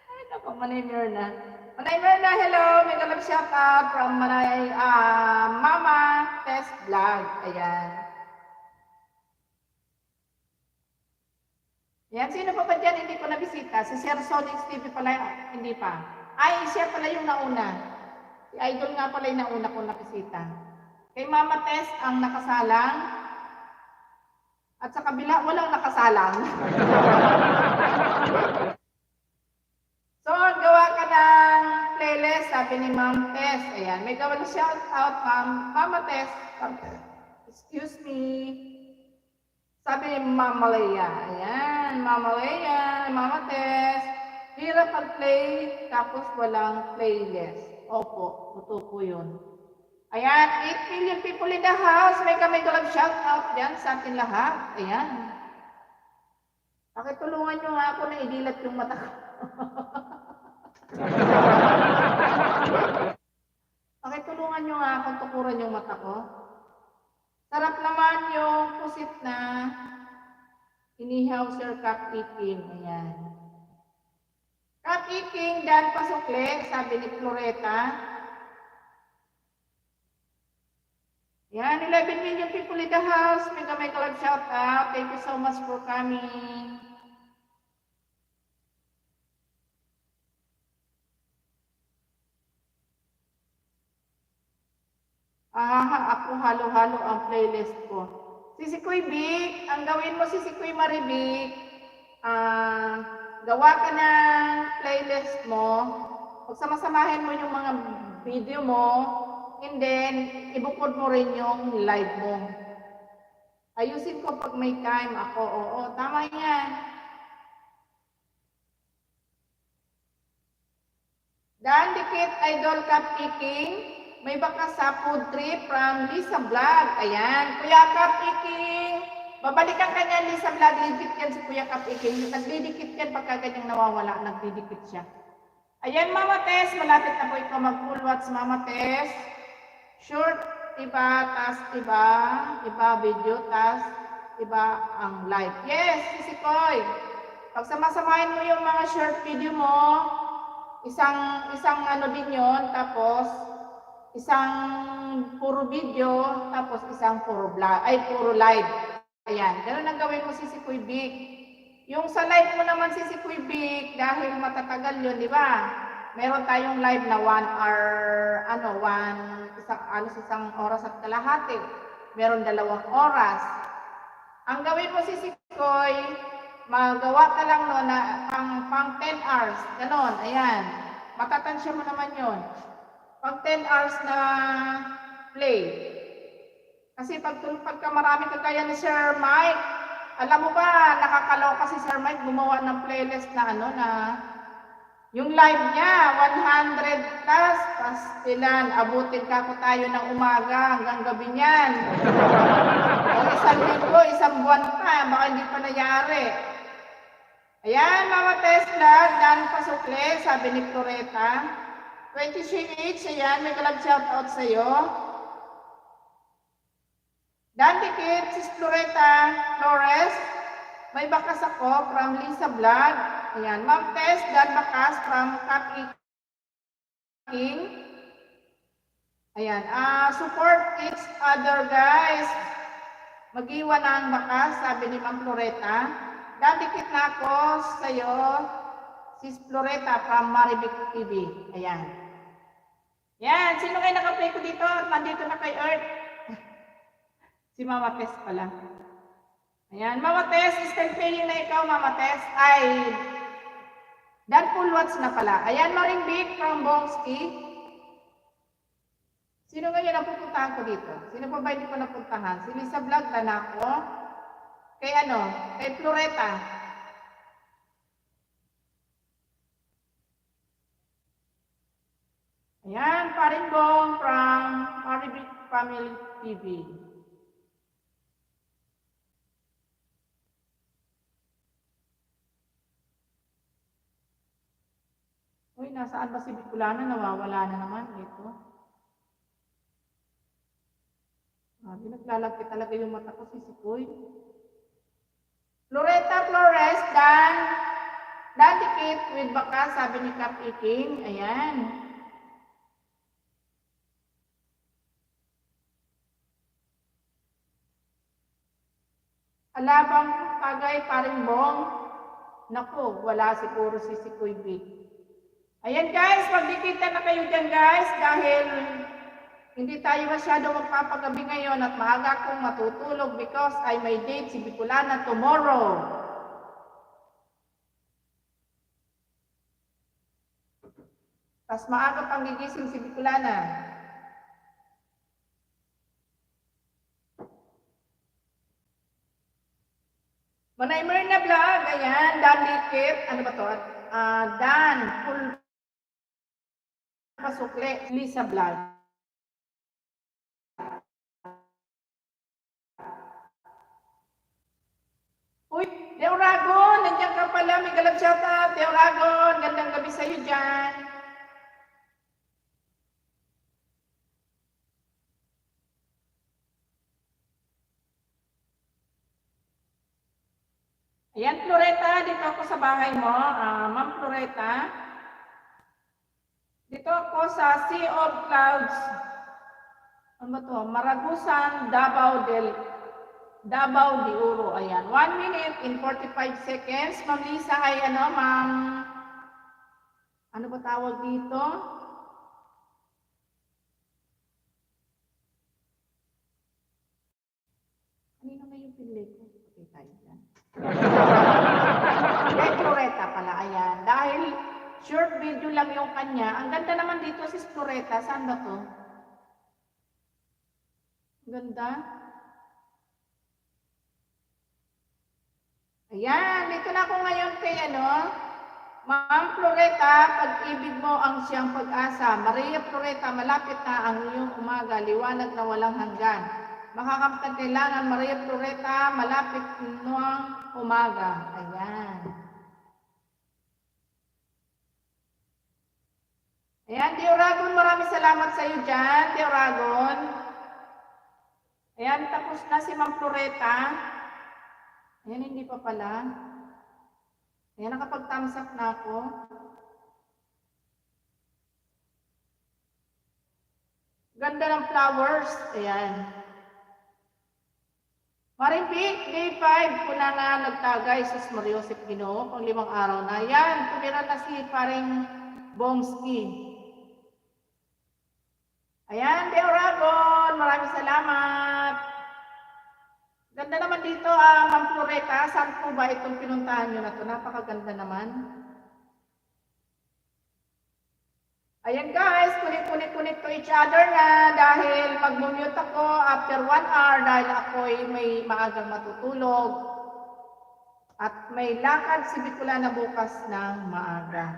Ay, naku, Manay na. Manay na, hello. May galap shout out from Manay Mama Tess Vlog. Ayan. Yan, sino pa ba dyan hindi ko nabisita? Si Sir Sonic TV pala, hindi pa. Ay, siya pala yung nauna. Si Idol nga pala yung nauna ko nabisita. Kay Mama Tess ang nakasalang. At sa kabila, walang nakasalang. So, gawa ka ng playlist, sabi ni Ma'am Tess. Ayan, may gawa na shout out, Mama Tess. Excuse me. Sabi ni Mama Leia. Ayan, Mama Leia, Mama Tess. Hirap pag-play, tapos walang playlist. Opo, totoo po yun. Ayan, 8 million people in the house. May galang shout out dyan sa atin lahat. Ayan. Pakitulungan nyo nga ako na idilat yung mata ko. Pakitulungan nyo nga akong tukuran yung mata ko. Sarap naman yung pusit na inihaw Sir Cup Eating. Ayan. Cup Eating, Dan Pasukle, sabi ni Floreta. Ayan, 11 million people in the house. Mega love shout out. Thank you so much for coming. Ako halo-halo ang playlist ko. Sisi Kuy Big, ang gawin mo Sisi Kuy Maribig, gawa ka ng playlist mo, pagsamasamahin mo yung mga video mo, and then ibukod mo rin yung live mo. Ayusin ko pag may time ako. Oo, tama yan. Dan Dikit Idol Cup Kicking. May baka sa food trip from Lisa Vlog. Ayan. Kuya Cup Kicking. Babalikan ka niya, Lisa Vlog. Legit yan si Kuya Cup Kicking. Nagdidikit yan pagka ganyang nawawala. Nagdidikit siya. Ayan, Mama Tess. Malapit na po ikaw mag-full watch, Mama Tess. Short, iba, tas iba. Iba video, tas iba ang live. Yes, Sisi Koy. Pag samasamahin mo yung mga short video mo, isang ano din yun, tapos isang puro video, tapos isang puro live. Ayan, ganun ang gawin mo Sisi Kuy Big. Yung sa live mo naman Sisi Kuy Big, dahil matatagal yun, di ba? Meron tayong live na 1 hour, isang oras at kalahati. Meron 2 oras. Ang gawin mo Sisi Koy, magawa ka lang no na pang 10 hours. Ganon, ayan. Matatansya mo naman yun. Pag 10 hours na play. Kasi pagka marami kagaya ni Sir Mike, alam mo ba, nakakaloka si Sir Mike gumawa ng playlist na yung live niya, 100 plus, ilan, abutin ka ko tayo ng umaga hanggang gabi niyan. O isang linggo, isang buwan pa, baka hindi pa nangyari. Ayan, Mama Tesla, Dan Pasukle, sabi ni Floreta. 23H, ayan, may kalag shoutout sa'yo. Dan Dikit, Sis Floreta Flores, may bakas ako from Lisa Vlog. Ayan, Ma'am Tess, Dan Bakas from Cup King. Ayan, support each other guys. Mag-iwan na ang bakas, sabi ni Ma'am Floreta. Dan Dikit na ako sa'yo, Sis Floreta from Maribik TV. Ayan. Yan, sino kayo nakaplay ko dito? Nandito na kay Earth. Si Mama Tess pala. Ayan, Mama Tess, still paying na ikaw, Mama Tess. Ay, Dan full watch na pala. Ayan, Maring Big from Bongski. Sino ngayon ang pupuntahan ko dito? Sino pa ba hindi ko napuntahan? Si Lisa Vlog, Tanako. Kay ano? Kay Floreta. Ayan, Paring Bong from Maribik Family TV. Uy, nasaan ba si Bicolana? Nawawala na naman dito. Naglalagkit talaga yung mata ko, si Sikoy. Floreta Flores, Dan dikit with baka, sabi ni Kap Iking. Ayan. Alabang Tagay Paring Bong. Naku, wala siguro si Sikoy Big. Ayan guys, magdikitan na kayo dyan guys dahil hindi tayo masyado magpapagabi ngayon at maaga akong matutulog because I may date si Bicolana tomorrow. Tapos maaga pang gigising si Bicolana. Manay Myrna Vlog, ayan, Dan Likit, ano ba to? Dan, full pasukle, Lisa Vlog. Uy, Deoragon, nandiyan ka pala, may galap shoutout. Deoragon, gandang gabi sa'yo dyan. Ayan, Floreta, dito ako sa bahay mo. Ma'am Floreta. Dito ako sa Sea of Clouds. Ano ba to? Maragusan, Davao de Oro. Ayan, 1 minute in 45 seconds. Ma'am Lisa, ay ano, ma'am, ano ba tawag dito? Kanino na yung pinili ko? Okay, tayo dyan. Floreta pala, ayan. Dahil short video lang yung kanya. Ang ganda naman dito si Floreta. Saan ba to? Ganda. Ayan, dito na ako ngayon kay ano, Ma'am Floreta, pag-ibig mo ang siyang pag-asa. Maria Floreta, malapit na ang iyong umaga, liwanag na walang hanggan. Makakamtan kailangan, Maria Floreta, malapit ng umaga. Ayan. Ayan, Deoragon, maraming salamat sa iyo dyan, Deoragon. Ayan, tapos na si Ma'am Floreta. Ayan, hindi pa pala. Ayan, nakapag-thumbs up na ako. Ganda ng flowers. Ayan. Marimpik, day 5 ko na nagtagay sa Mariosip Ginoo, pang 5 araw na. Ayan, tumira na si paring Bongski. Ayan, Deoragon, maraming salamat. Ganda naman dito, Ma'am Floreta. Saan po ba itong pinuntahan nyo na ito? Napakaganda naman. Ayan guys, kunit to each other na dahil mag-mute ako after 1 hour dahil ako'y may maagang matutulog. At may lakad si Bicolana bukas ng maaga.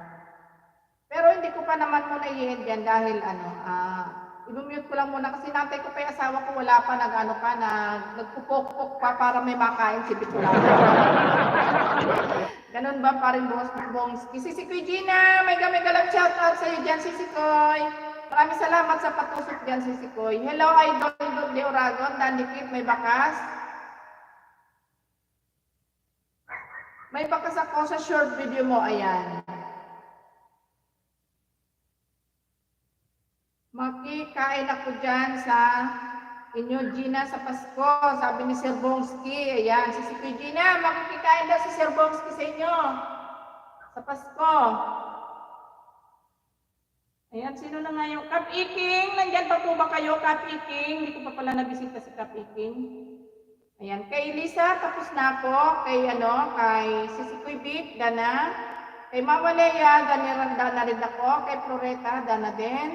Pero hindi ko pa naman muna i-end yan dahil i-mute ko lang muna kasi nantay ko pa yung asawa ko, wala pa nagpupok-pok pa para may makain si Bicolana. Ganun ba paring Bongski? Si Sikoy Gina, may galang shoutout sa iyo dyan, si Sikoy. Maraming salamat sa patusok dyan, si Sikoy. Hello, Idol de Oragon, Dandikit, may bakas. May bakas ako sa short video mo, ayan. Makikain ako dyan sa inyo, Gina, sa Pasko. Sabi ni Sir Bongski. Ayan, si Sikoy Gina, makikikain daw si Sir Bongski sa inyo. Sa Pasko. Ayan, sino na nga yung Kap Iking? Nandyan pa po ba kayo, Kap Iking? Hindi ko pa pala nabisita si Kap Iking. Ayan, kay Lisa, tapos na ako. Kay Sisikoy Bit, Dana. Kay Mama Lea, Dana rin ako. Kay Floreta, Dana din.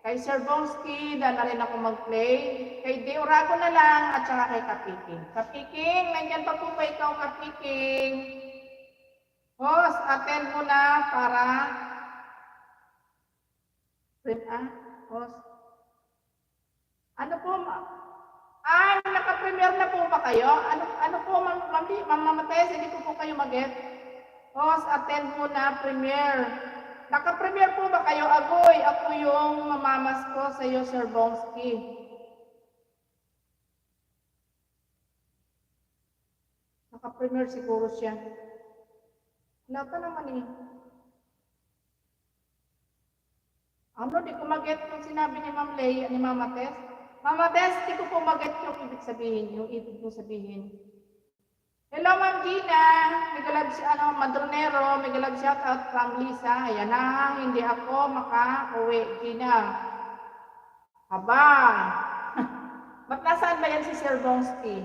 Kay Sir Bongski, Dana rin ako mag-play. Kay Deorago na lang, at saka kay Kap Iking. Kap Iking, nandyan pa po ba ikaw, Kap Iking? Host, attend mo na para... Host. Ano po, naka-premiere na po ba kayo? Ano po, Ma'am Mates, hindi po kayo mag-get? Host, attend mo na premiere. Naka-premiere po ba kayo? Agoy, ako yung mamamas ko sa iyo, Sir Bongski. Naka-premiere siguro siya. Wala pa naman eh. Di ko mag-get kung sinabi ni Ma'am Leia, ni Mama Tess. Mama Tess, di ko po mag-get yung ibig mo sabihin. Hello, Ma'am Gina. May Madronero, may galab shout out from Lisa. Ayan na, hindi ako maka-uwi, Gina. Aba. Ba't nasaan ba yan si Sir Bongski?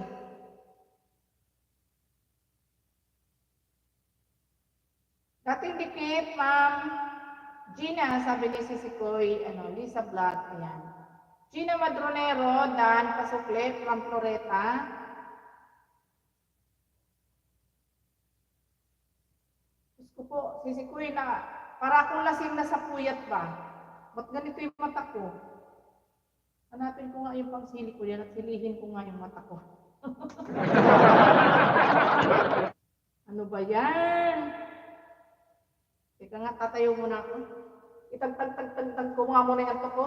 Dating dikit, Ma'am Gina, sabi ni Sisikoy, Lisa Vlog, ayan. Gina Madronero, Dan Pasukle, from Floreta. Diyos ko po, Sisikoy na, para akong lasing na sa puyat ba? Ba't ganito yung mata ko? Hanapin ko nga yung pangsili ko yan at silihin ko nga yung mata ko. Ano ba yan? Teka nga, tatayo muna ako. Itag-tag ko nga muna yung ko.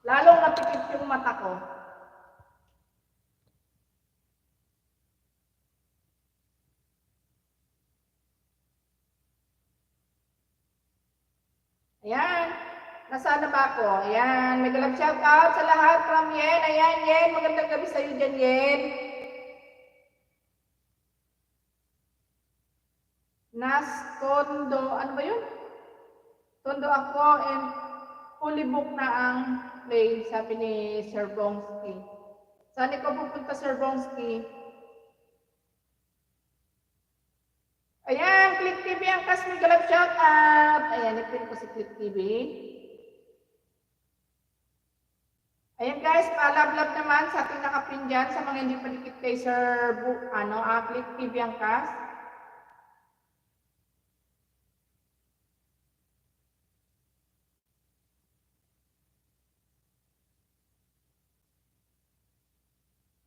Lalong napikit yung mata ko. Ayan. Nasaan na ba ako? Ayan. May galap shout out sa lahat from Yen. Ayan, Yen. Magandang gabi sa iyo dyan, Yen. Tondo. Ano ba yun? Tondo ako and fully book na ang play, sabi ni Sir Bongski. Saan ikaw pupunta, Sir Bongski? Ayan, Click TV ang Kasmi Galap shout out. Ayan, ipin ko si Click TV. Ayan guys, palablab naman sa ating nakapin dyan sa mga hindi palikit kay Sir Click TV ang Kas.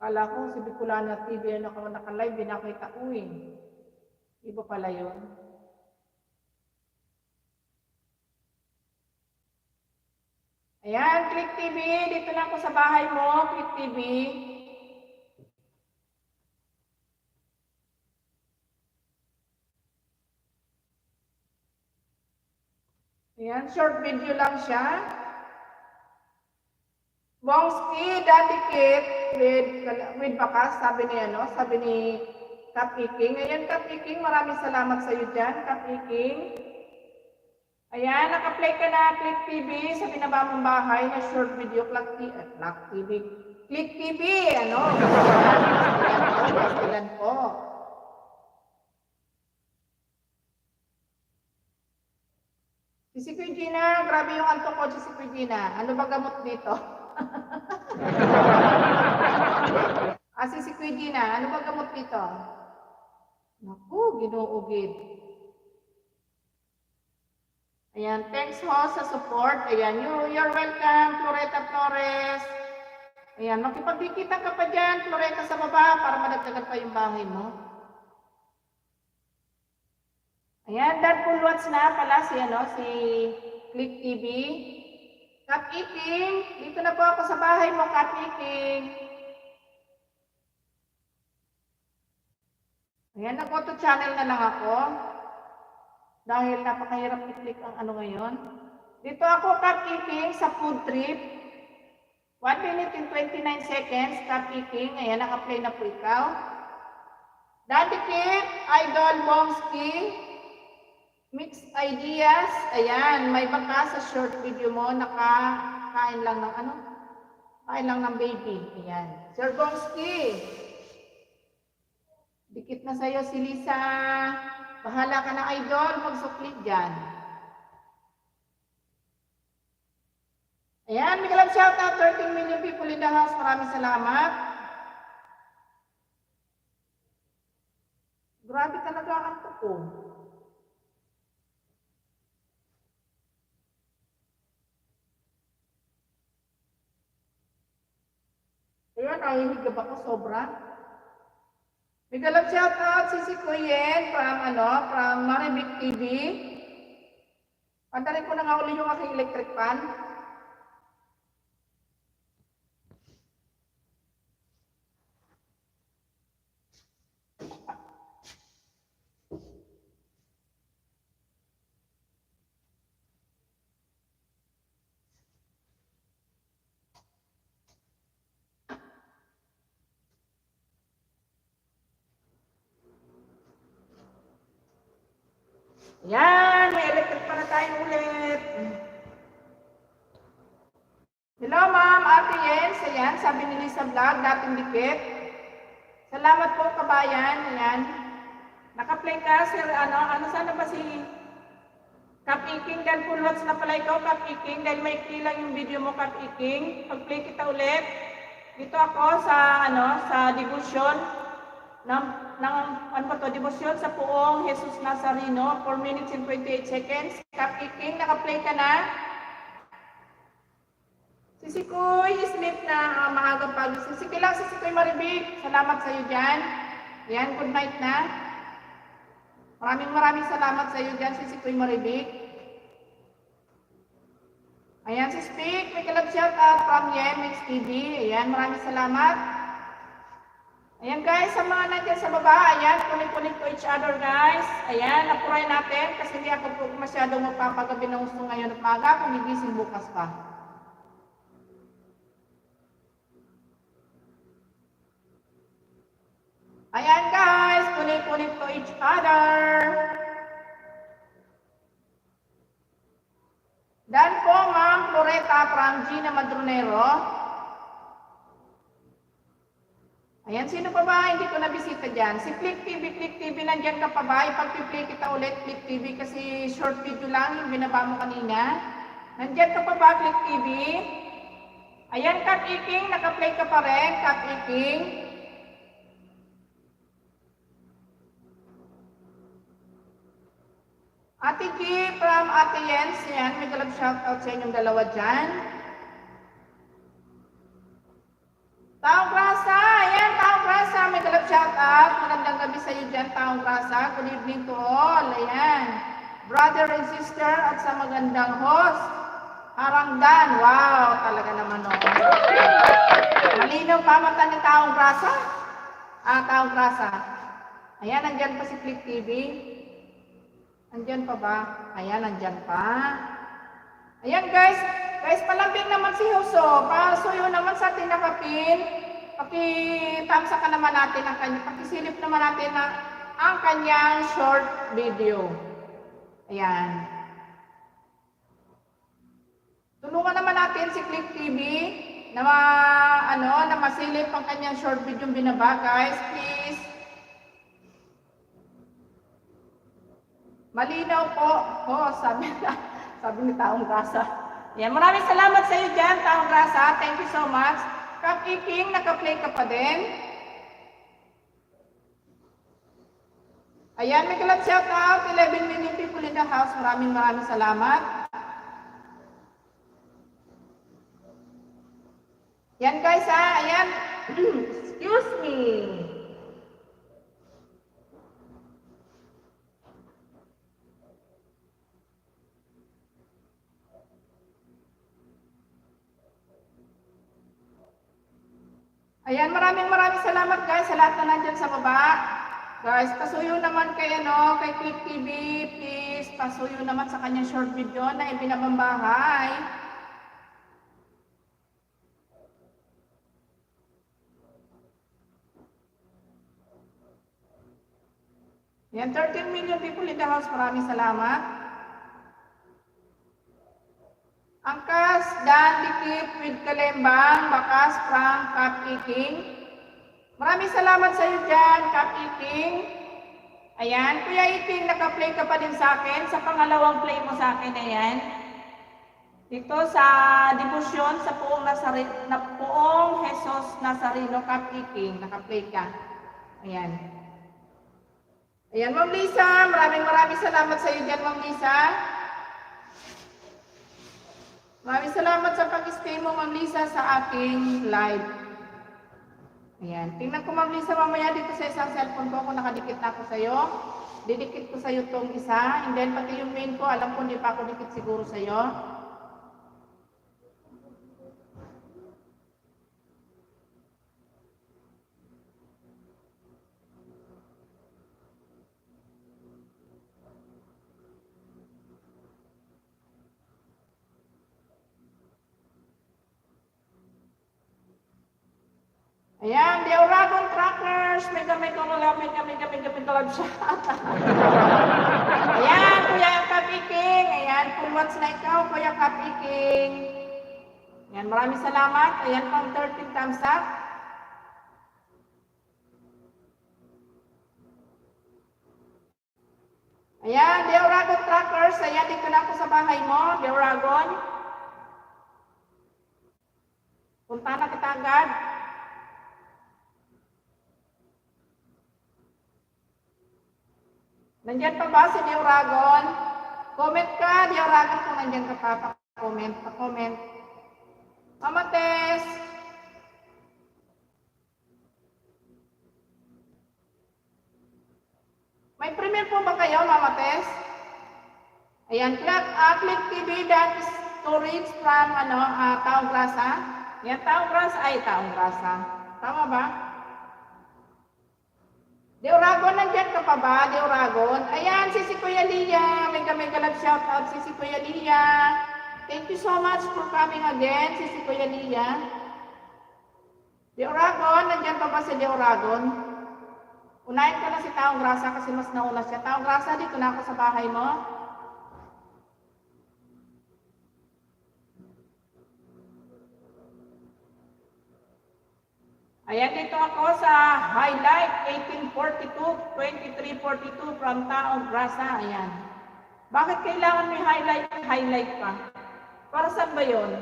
Kala ko si Bicolana TV naka-live, binakita ko eh. Iba pala yun. Ayan, Click TV. Dito na ako sa bahay mo, Click TV. Ayan, short video lang siya. Bongski, dandikit with bakas, sabi ni Kap Iking. Ayan, Kap Iking, maraming salamat sa iyo dyan, Kap Iking. Ayan, naka-play ka na, Click TV, sa binaba mong bahay na short video, Click TV, Pastilan po. Si Gina, grabe yung antok ko, si Gina. Ano ba gamot dito? Si Kuya Gina, ano ba gamot dito? Naku, ginuugid. Ayan, thanks ho sa support. Ayan, you're welcome, Floreta Flores. Ayan, makipagkikita ka pa dyan, Floreta sa baba, para madagdagan pa yung bahay mo. Ayan, that full watch na pala si Click TV. Kap Iking, dito na po ako sa bahay mo, Kap Iking. Ayan, nag-auto channel na lang ako. Dahil napakahirap i-click ang ano ngayon. Dito ako, Kap Iking, sa food trip. 1 minute and 29 seconds, Kap Iking. Ayan, naka-play na po ikaw. Daddy Kid, Idol Bomski, Mixed Ideas. Ayan, may baka sa short video mo, nakakain lang ng ano? Kain lang ng baby. Ayan. Sir Bomski, dikit na sa'yo si Lisa. Bahala ka na, Idol, magsukli dyan. Ayan, may kalang shoutout, 13 million people in the house. Maraming salamat. Grabe talaga ang tuko. Ayan, nahihigab ako sobra. May kalang shoutout, si Kuyen from Maribik TV. Pantarin ko na nga uli yung aking electric fan. Yan, may electric pa na tayo ulit. Hello ma'am, Ate Jens. Ayan, sabi ni Lisa Vlog, dating dikit. Salamat po kabayan. Ayan. Naka-play ka, sir, ano sana ba si Kap Iking? Dahil full watch na pala ikaw, Kap Iking. Dahil may lang yung video mo, Kap Iking. Pag-play kita ulit. Dito ako sa, sa devotion ng ano ba to, devotion sa Poong Jesus Nazareno, 4 minutes and 28 seconds. Kap Iking, naka-play ka na. Si Sikoy, sleep na maagang pagising. Sige lang, si Sikoy Maribik. Salamat sa iyo dyan. Yan, good night na. Maraming salamat sa iyo dyan, si Sikoy Maribik. Ayan, si Speak. May kalab shout out from Yemix TV. Ayan, maraming salamat. Ayan guys, sa mga nandiyan sa baba, ayan, connect to each other guys. Ayan, napuray natin kasi hindi ako po masyadong magpapagabi ng gusto ngayon at maaga kung gigising bukas pa. Ayan guys, connect to each other. Dan po Ma'am Floreta from Gina Madronero. Ayan, sino pa ba hindi ko nabisita dyan? Si Click TV, nandyan ka pa ba? Ipag-play kita ulit, Click TV, kasi short video lang yung binaba mo kanina. Nandyan ka pa ba, Click TV? Ayan, Kap Iking, naka-play ka pa rin, Kap Iking. Ate G from Ate Jens, yan, may galap shoutout sa inyong dalawa dyan. Taong Grasa, ayan, Taong Grasa, may galap shoutout. Magandang gabi sa iyo dyan, Taong Grasa. Good evening to all, ayan. Brother and sister at sa magandang host, Harangdan. Wow, talaga naman o. Malinaw pa mata ni Taong Grasa. Taong Grasa. Ayan, nandyan pa si Click TV. Nandyan pa ba? Ayan, nandyan pa. Ayan guys, palambing naman si Huso. Pasuyo naman sa ating nakapin. Pakitamsa ka naman natin ang kanya. Pakisilip naman natin ang kanyang short video. Ayan. Tulungan naman natin si Click TV na masilip ang kanyang short video binaba, guys. Please. Malinaw po. Sabi ni Taong Grasa. Yan, maraming salamat sa iyo dyan, Taong Grasa. Thank you so much. Kap Iking, naka-play ka pa din. Ayan, may kalat shout out. 11 million people in the house. Maraming salamat. Yan guys ha, ayan. Excuse me. Ayan, maraming salamat guys sa lahat na nandyan sa baba. Guys, pasuyo naman kay Click TV, please pasuyo naman sa kanyang short video na ibinabambahay. Yan, 13 million people in the house. Maraming salamat. Angkas, Dan, Dikit, with Kalembang, Bakas, Frank, Kap Iking. Maraming salamat sa iyo dyan, Kap Iking. Ayan, Kuya Iking, naka-play ka pa din sa akin. Sa pangalawang play mo sa akin, ayan. Dito sa debosyon sa Poong Jesus Nazareno, Kap Iking, naka-play ka. Ayan. Ayan, Ma'am Lisa, maraming salamat sa iyo dyan, Ma'am Lisa. Maraming salamat sa pag-stay mo, Ma'am Lisa, sa aking live. Ayan, tingnan ko, Ma'am Lisa, mamaya dito sa isang cellphone ko, kung nakadikit na ako sa iyo. Didikit ko sa iyo itong isa, and then pati yung main ko, alam ko hindi pa ako dikit siguro sa iyo. Ayan, The Oragon Trackers, mega collab siya. Ayan, Kuya Kapiking. Ayan, full watch na ikaw, Kuya Kapiking. Ayan, maraming salamat. Ayan, pang 13 thumbs up. Ayan, The Oragon Trackers. Ayan, dito na ako sa bahay mo, The Oragon. Punta na kita agad. Nandyan pa ba si Deoragon? Comment ka, Deoragon, kung nandyan ka pa. Pa-comment. Mama Tess. May premiere po ba kayo, Mama Tess? Ayan, Click TV, that is storage from, Taong Grasa. Ayan, Taong Grasa. Tama ba? Deoragon, nandyan ka pa ba? Deoragon. Ayan, si Kuya Lia. Mega love shout out si Kuya Lia. Thank you so much for coming again, si Kuya Lia. Deoragon, nandyan pa ba si Deoragon? Unahin ko na si Taong Grasa kasi mas nauna siya. Taong Grasa, dito na ako sa bahay mo. Ayan, dito ako sa highlight 1842-2342 from Taong Grasa. Ayan. Bakit kailangan may highlight pa? Para saan ba yun?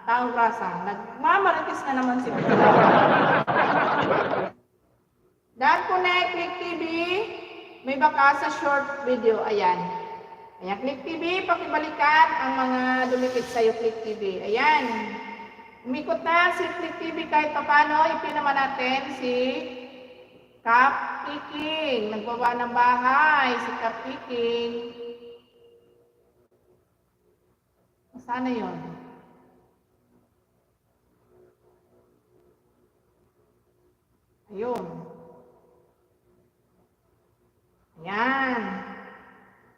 Taong Grasa. Nagmamaritis na naman si Dan Connect, Click TV. May baka sa short video. Ayan. Ayan, Click TV, pakibalikan ang mga dumikit sa'yo, Click TV. Ayan. Umikot na si Click TV kahit paano, ipin naman natin si Kap Iking. Nagbawa ng bahay, si Kap Iking. Sana yun? Ayun. Ayan.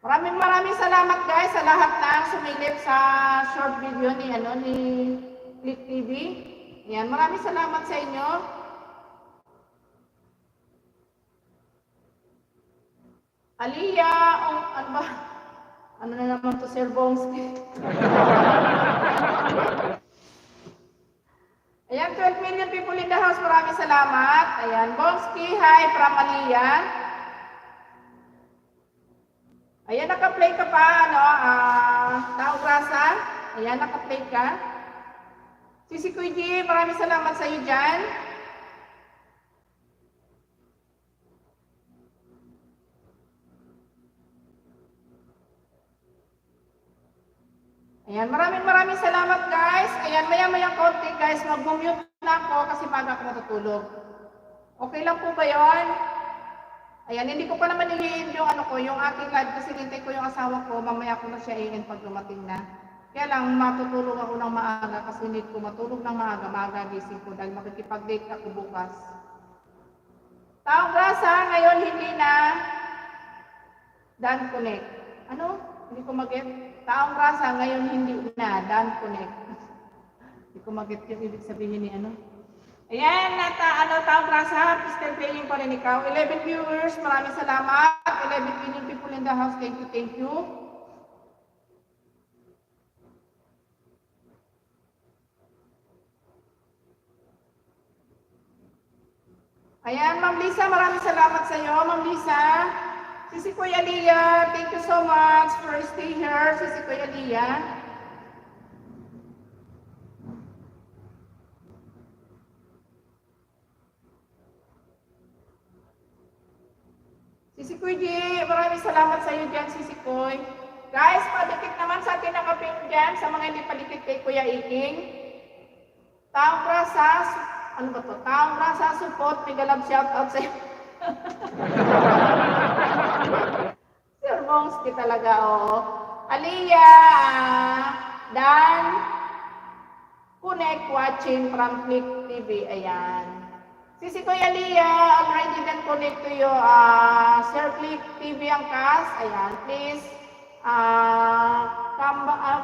Maraming salamat guys sa lahat na sumilip sa short video ni Click TV. Ayan, maraming salamat sa inyo. Aliyah, ano ba? Ano na naman to, Sir Bongski? Ayan, 12 million people in the house. Maraming salamat. Ayan, Bongski, hi from Aliyah. Ayan, naka-play ka pa, Taong Grasa. Ayan, naka-play ka. Si Kuya G, maraming salamat sa iyo dyan. Ayan, maraming salamat guys. Ayan, maya-maya konti guys, mag-mute na ako kasi maga ako matutulog. Okay lang po ba yun? Ayan, hindi ko pa naman i-end yung yung aking live kasi hintay ko yung asawa ko. Mamaya ko na siya i-end pag dumating na. Kaya lang matutulog ako ng maaga kasi need ko matulog ng maaga, maaga gising ko dahil makikipag-date ako bukas. Taong grasa, ngayon hindi na Dan Connect. Ano? Hindi ko mag-get. Taong grasa, ngayon hindi na Dan Connect. Hindi ko mag-get yung ibig sabihin ni ano. Ayan, taong grasa, still paying pa rin ikaw. 11 viewers, maraming salamat. 11 million people in the house, thank you, thank you. Ayan, Ma'am Lisa, maraming salamat sa iyo, Ma'am Lisa. Si Kuya Lia, thank you so much for staying here, si Kuya Lia. Si Kuya G, maraming salamat sa iyo dyan, si Kuya. Guys, padikit naman sa atin ang kaping dyan, sa mga hindi padikit kay Kuya Iking. Taong Prasas, ano ba to? Taong Prasas, support, mega love shoutout sa iyo. Sir Bongski talaga, oo. Aliyah, Dan, Connect watching from Click TV, ayan. Si Kuya Aliyah, already then connect to you, Sir Click TV ang cast, ayan, please,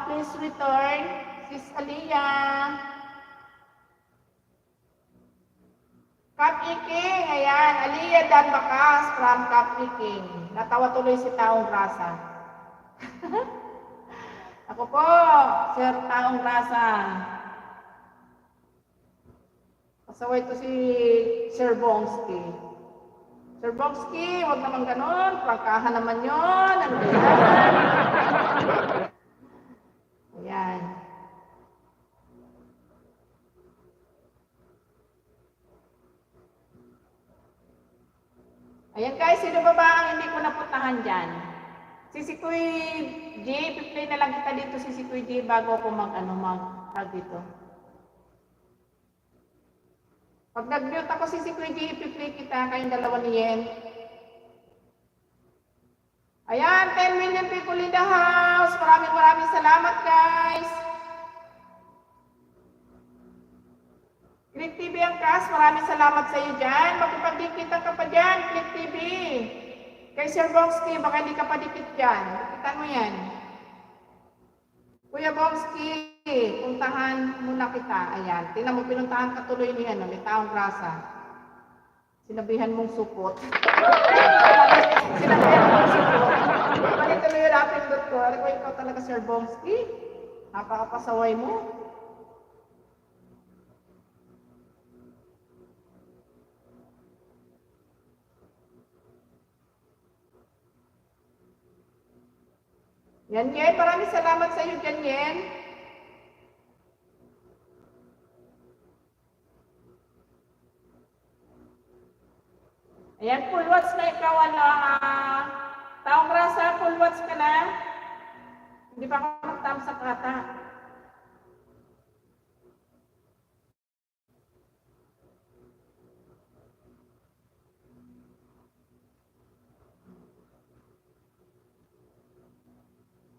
please return, Sis Aliyah. Kap Iking, ayan, Aliyah Dan Bakas from Kap Iking. Natawa tuloy si Taong Grasa. Ako po, Sir Taong Grasa. Pasaway to si Sir Bongski. Sir Bongski, huwag naman ganon. Prangkahan naman yun. Ano ba yan? Ayan. Ayan guys, sino ba ang hindi ko napuntahan dyan? Si Kuy G, play na lang kita dito si Kuy G bago ako mag-tag dito. Pag nag-mute ako si Kuy G, play kita kayong dalawa ni Yen. Ayan, 10 million people in the house. Maraming salamat guys. Click TV ang cast, maraming salamat sa iyo dyan. Makipagdikitan ka pa dyan, Click TV. Kay Sir Bongski, baka hindi ka pa dikit dyan. Dikitan mo yan. Kuya Bongski, puntahan muna kita. Ayan, tingnan mo, pinuntahan ka tuloy ni may Taong Grasa. Sinabihan mong supot. Sinabihan mong supot. Panituloy yung rapid ko. Alam ko, ikaw talaga Sir Bongski. Napakapasaway mo. Yan, maraming salamat sa iyo dyan, Yen. Ayan, full watch na ikaw, Taong Grasa, full watch ka na. Hindi pa ako mag-thumbs up ata.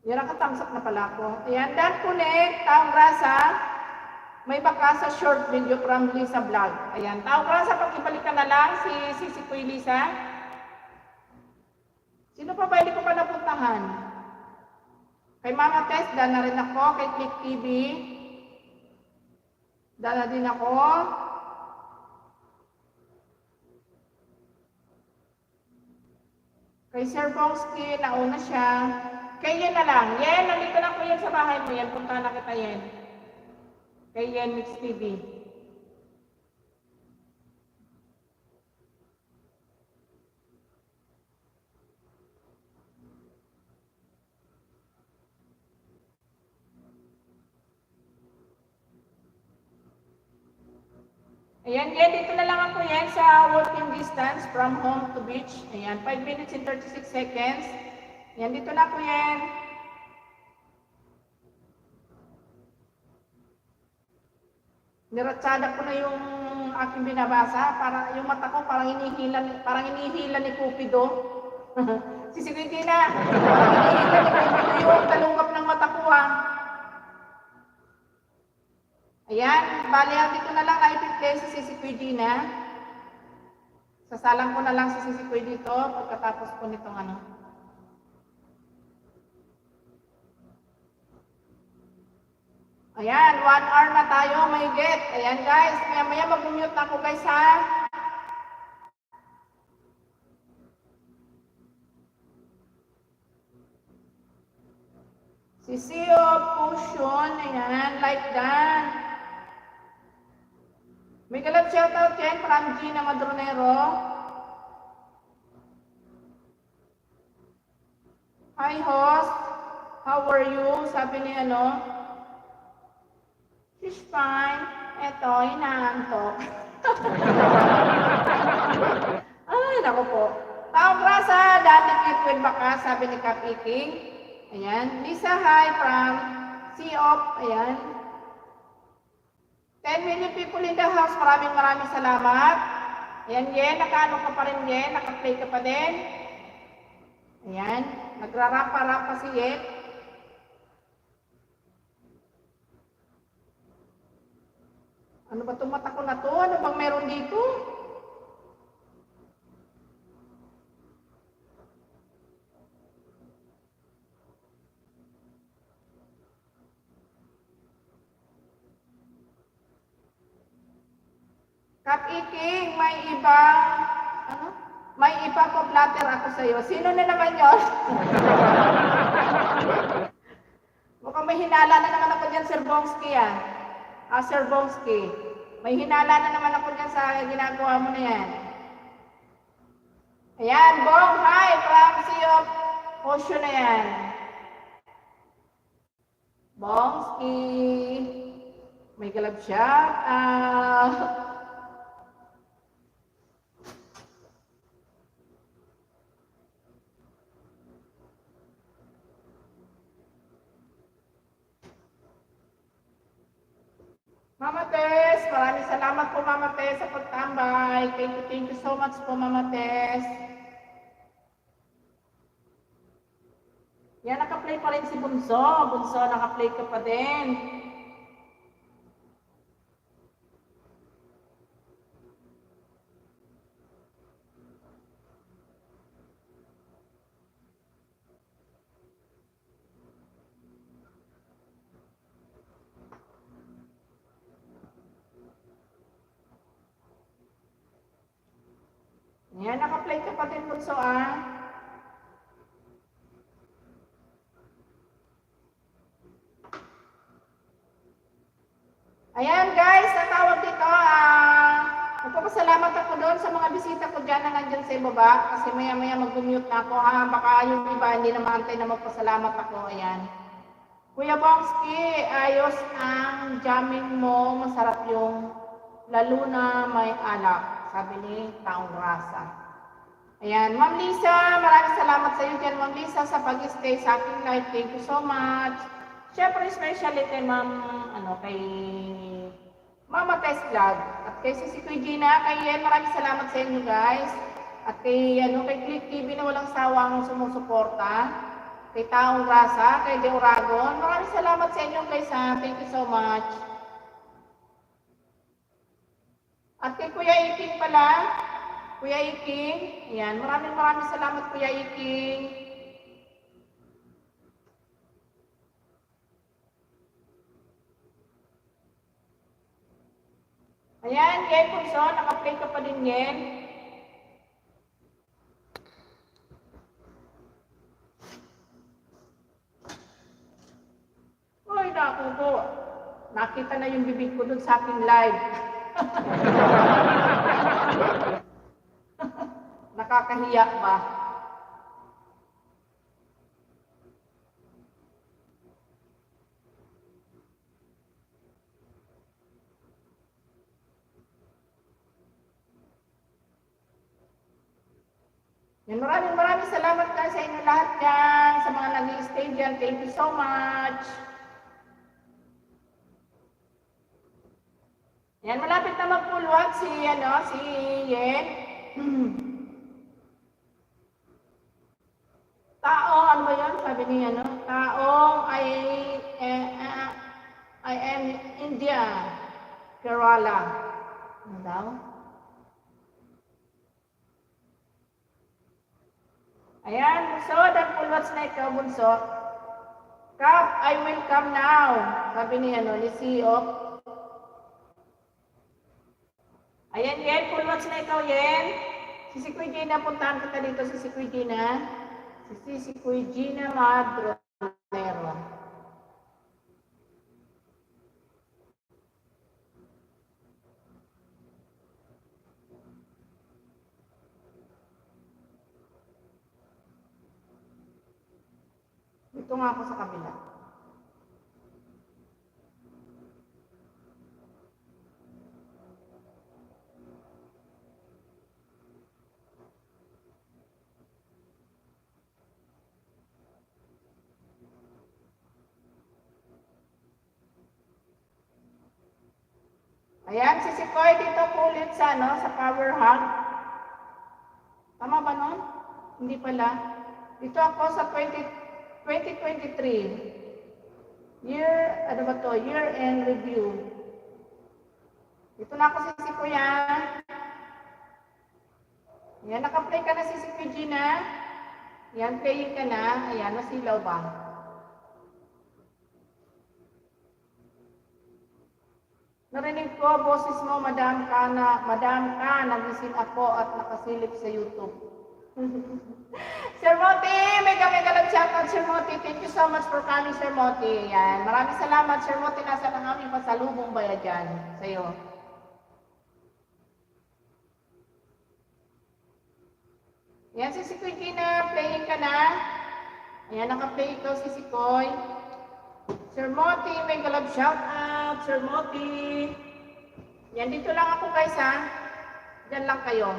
Yan, naka-thumbs up na pala ako. Ayan, Dan Connect, Taong Grasa. May baka sa short video from Lisa Vlog. Ayan, Taong Grasa, pag-ibalik ka na lang si Kuy Lisa. Sino pa ba hindi ko pa napuntahan? Kay Mama Tess, dana rin ako. Kay Click TV, dana din ako. Kay Sir Bongski, nauna siya. Kay Yen na lang. Yen, nandito na ko yan sa bahay mo. Yan, punta na kita Yen. Kay Yen Mix TV. Ayan, Yen, dito na lang ako yan sa walking distance from home to beach. Ayan, 5 minutes and 36 seconds. Ayan, dito na ako yan. Niratsada ko na yung aking binabasa para yung mata ko parang inihila ni Cupido. Sisikwinti na. Parang inihila ni Cupido yung talungkap ng mata ko Ayan, bali, hindi ko na lang na-i-play si Sisi Kuy Gina. Sasalang ko na lang si Sisi Kuy dito pagkatapos po nitong ano. Ayan, 1 hour na tayo, may get. Ayan guys, maya mag-mute na ako guys ha. Sisiyo, Potion, ayan, like that. May galap shoutout yan from Gina Madronero. Hi host, how are you? Sabi ni ano. She's fine. Eto, inaantok. Ay, naku po. Taong grasa, dati liquid baka, sabi ni Kapiking. Ayan. Lisa, hi from C-Op. Ayan. 10 million people in the house. Maraming salamat. Ayan, Yen. Nakaano ka pa rin, Yen. Naka-play ka pa din. Ayan. Nagrarapa-rapa si Yen. Ano ba itong mata ko na to? Ano bang meron dito? Kap-iking, may ibang, ano? May iba po platter ako sa'yo. Sino na naman yun? Mukhang may hinala na naman ako dyan, Sir Bongski ah. Sir Bongski. May hinala na naman ako dyan sa ginagawa mo na yan. Ayan, Bong, hi, from C-Op Potion na yan. Bongski. May galab siya. Mama Tess, maraming salamat po Mama Tess sa pagtambay. Thank you so much po Mama Tess. Yan, naka-play pa rin si Bunso. Bunso, naka-play ka pa din. Yan, naka-play ka pa din Bunso ah. Ayan guys, natawag dito. Nagpapasalamat ako doon sa mga bisita ko dyan na nandyan sa ibaba. Kasi maya-maya mag-mute na ako. Baka yung iba hindi na maantay na magpasalamat ako. Ayan. Kuya Bongski, ayos ang jamming mo. Masarap yung lalo na may alak. Sabi ni Taong Rasa. Ayan. Ma'am Lisa, maraming salamat sa iyo dyan. Ma'am Lisa, sa pag-stay sa aking live. Thank you so much. Siyempre, especially kay kay Mama Tess Vlog. At kay Sisi Kuy Gina, kay Yen, maraming salamat sa inyo guys. At kay, kay Click TV na walang sawang sumusuporta. Kay Taong Rasa, kay De Oragon. Maraming salamat sa inyo guys ha. Thank you so much. At kay Kuya Iking pala. Kuya Iking. Ayan, maraming salamat Kuya Iking. Ayan, Yen Punso, naka-play ka pa din Yen. Uy, naku po. Nakita na yung bibig ko dun sa aking live. Nakakahiya ba? Yan, maraming salamat ka sa inyo lahat dyan, sa mga nag-i-stay dyan. Thank you so much. Yan, malapit na magpulwag si Yen. Taong, ano ba yun? Sabi niya, taong I am India. Kerala. Ano daw? Ayan, bunso, dan pulwats na ikaw, bunso. Kap, I will come now. Sabi ni Siok. Ayan, Yen, pulwats na ikaw, Yen. Si Kuya Gina, puntahan kita dito si Kuya Gina. Si Kuya Gina Madronero. Dito nga ako sa kabila. Ayan, si Sikoy dito po ulit sa, sa power hug. Tama ba nun? Hindi pala. Dito ako sa 2023. Ano ba to? Year end review. Dito na ako si Sikoy, Ayan, naka-play ka na si Sikoy Gina. Ayan, playing ka na. Ayan, masilaw ba? Narinig ko, boses mo, madam ka, nagising ako at nakasilip sa YouTube. Sir Moti, mega love shoutout, Sir Moti. Thank you so much for coming, Sir Moti. Yan. Maraming salamat, Sir Moti. Nasa ng aming pasalubong bayad dyan sa'yo. Yan, si Sikoy Gina, playing ka na. Ayan, naka-play ito si Sikoy. Sir Moti, mega love shoutout, Sir Moti. Yan, dito lang ako guys, Diyan lang kayo.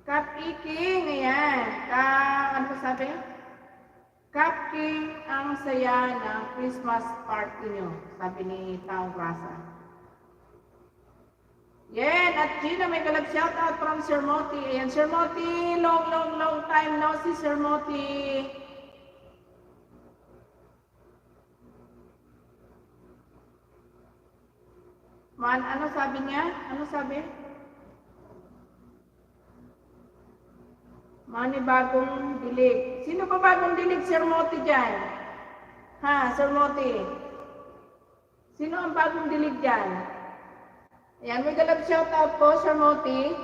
Cupcake, ayan. Ano ko sabi? Cupcake ang saya ng Christmas party nyo, sabi ni Taong Grasa. Yan, at Gina, may galap shoutout from Sir Moti. Ayan, Sir Moti, long time no see, Sir Moti. Ano sabi niya? Ano sabi? Mani bagong dilig. Sino ba bagong dilig, Sir Moti dyan? Sir Moti? Sino ang bagong dilig dyan? Ayan, may galap shoutout po, Sir Moti.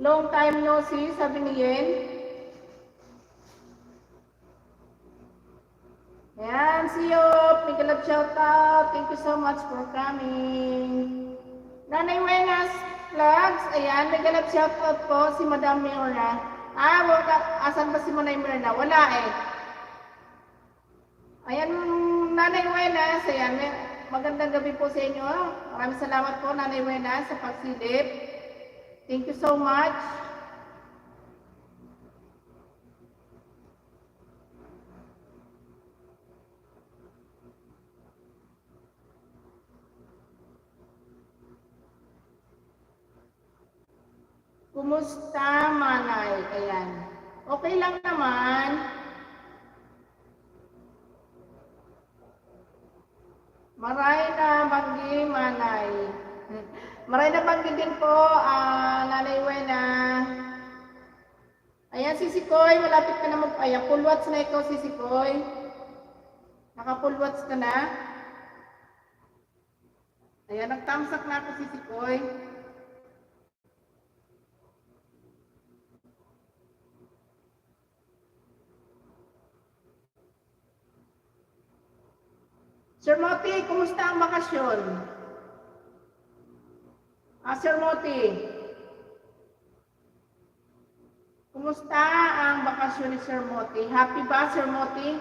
Long time no see, sabi ni Yen. Ayan, see you. May galap shoutout. Thank you so much for coming. Nanay Wenas Vlogs, ayan, may galap shoutout po si Madam Mirna. Asan ba si Manay Mirna? Wala eh. Ayan, Nanay Wenas, ayan, magandang gabi po sa inyo. Maraming salamat po, Nanay Wenas, sa pagsilip. Thank you so much. Kumusta, Manay? Ayan. Okay lang naman. Maray na banggi, Manay. Maray na banggi din po, Nanay Wena. Ayan, si Sikoy, malapit ka na ayan, pulwats na ikaw, si Sikoy. Nakapulwats ka na. Ayan, nagtamsak na ako, si Sikoy. Sir Moti, kumusta ang bakasyon? Sir Moti. Kumusta ang bakasyon ni Sir Moti? Happy ba, Sir Moti?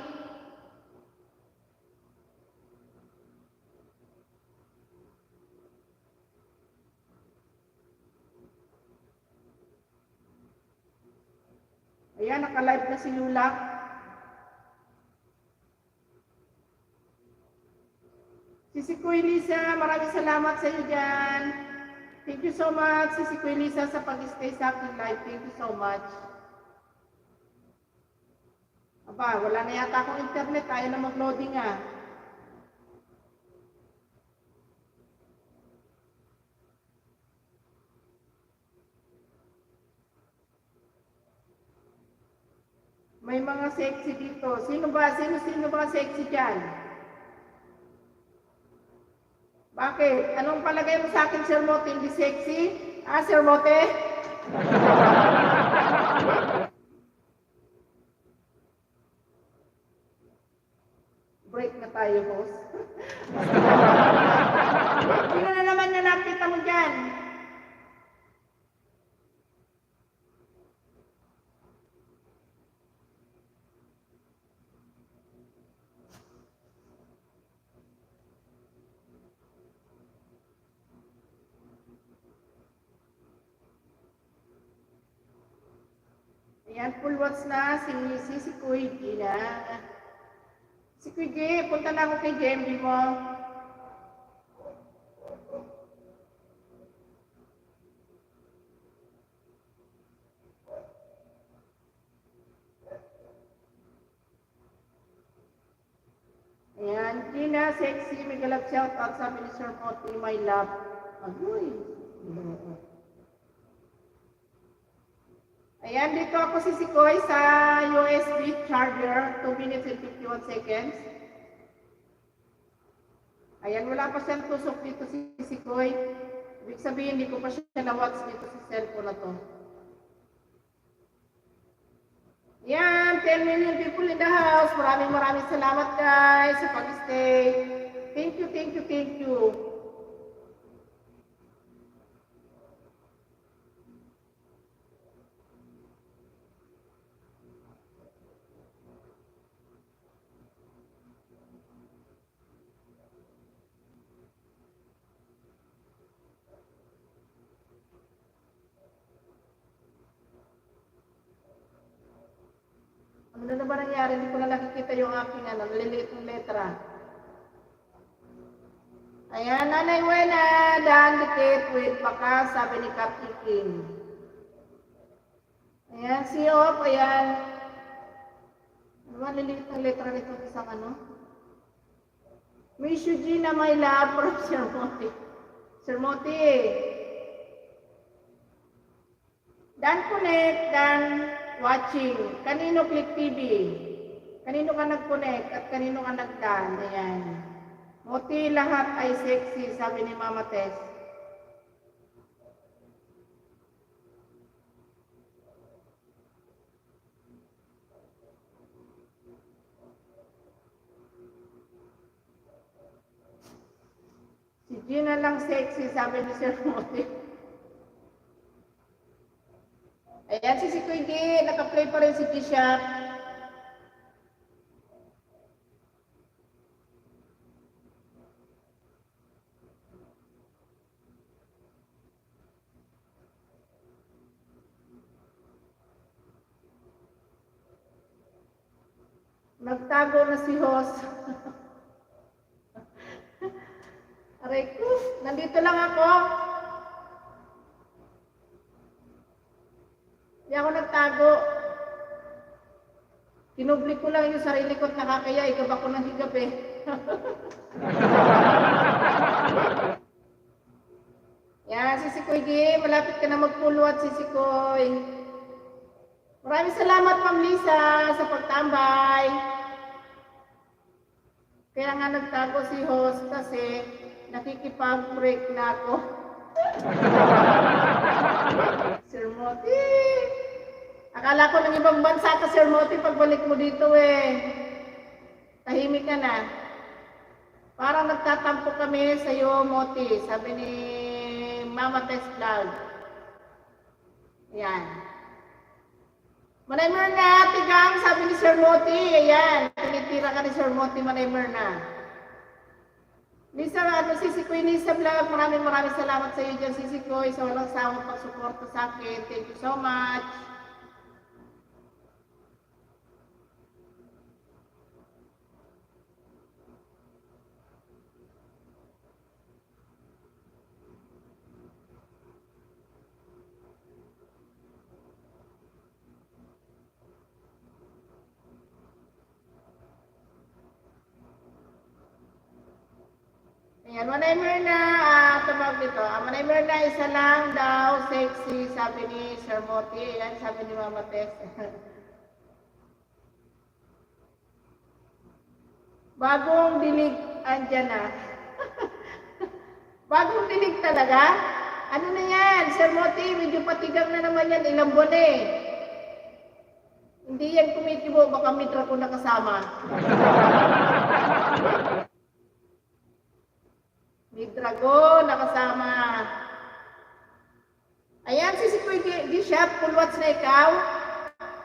Ayan, naka-live na si Lula. Si Kuya Lisa, maraming salamat sa iyo dyan. Thank you so much, si Kuya Lisa, sa pag-stay sa aking live. Thank you so much. Aba, wala na yata akong internet. Ayaw na mag-loading ah. May mga sexy dito. Sino ba? Sino ba sexy dyan? Bakit? Anong palagay mo sa akin, Sir Mote? Hindi sexy? Ah, Sir Mote? Break na tayo, boss. Sino na naman na nakita mo dyan? Ayan, full watch na si Kuya G na. Si Kuya G, punta na ako kay JMB mo. Ayan, Gina, sexy, may galap shout out sa ni Sir Moti, my love. Agoy. Ayan, dito ako si Sikoy sa USB charger, 2 minutes and 51 seconds. Ayan, wala pa siyang tusok dito si Sikoy. Ibig sabihin, hindi ko pa siya na-watch dito sa cellphone na to. Ayan, 10 million people in the house. Maraming salamat guys sa pag-stay. Thank you, thank you, thank you. Ano na ba nangyari? Hindi ko na nakikita yung aking naliliit ng letra. Ayan, Nanay Wena, daan dikit with baka, sabi ni Captain King. Ayan, si Op, ayan. Ano ba, liliit ng letra nito isang ano? Miss Eugenia, my love, from Sir Moti. Sir Moti. Dan connect, dan watching. Kanino Click TV? Kanino ka nag-connect at kanino ka nag-dan? Ayan. Moti, lahat ay sexy, sabi ni Mama Tess. Si Gina lang sexy, sabi ni Sir Moti. Ayan, si Kuya G, naka-play pa rin si G-Shop. Nagtago na si Hos. Aray ko, nandito lang ako. Hindi ako nagtago. Kinublik ko lang yung sarili ko at nakakaya. Higab ako ng higab eh. Yan, si Sikoy G. Malapit ka na magpuluat, si Sikoy. Maraming salamat, Ma'am Lisa, sa pagtambay. Kaya nga nagtago si host kasi nakikipag-break na ako. Sir Moti. Akala ko ng ibang bansa ka, Sir Moti, pagbalik mo dito eh. Tahimik ka na. Parang nagtatampo kami sa iyo, Moti, sabi ni Mama Tess Vlog. Yan. Manay Myrna, tigang, sabi ni Sir Moti. Ayan, tinitira ka ni Sir Moti, Manay Myrna. Lisa, Sisi Koy, Lisa Vlog, maraming salamat sa iyo dyan, Sisi Koy, sa walang sawang pagsuporta sa akin. Thank you so much. Ayan, Manay Myrna, tumawag dito. Manay Myrna, isa lang daw, sexy, sabi ni Sir Moti. Ayan, sabi ni Mama Tess. Bagong dilig, andyan na. Bagong dilig talaga? Ano na yan, Sir Moti, medyo patigang na naman yan, ilang buwan eh. Hindi yan kumitibo, baka mitra ko nakasama. May dragon nakasama. Ayan, Sisi Koy G-Shop, full watch na ikaw.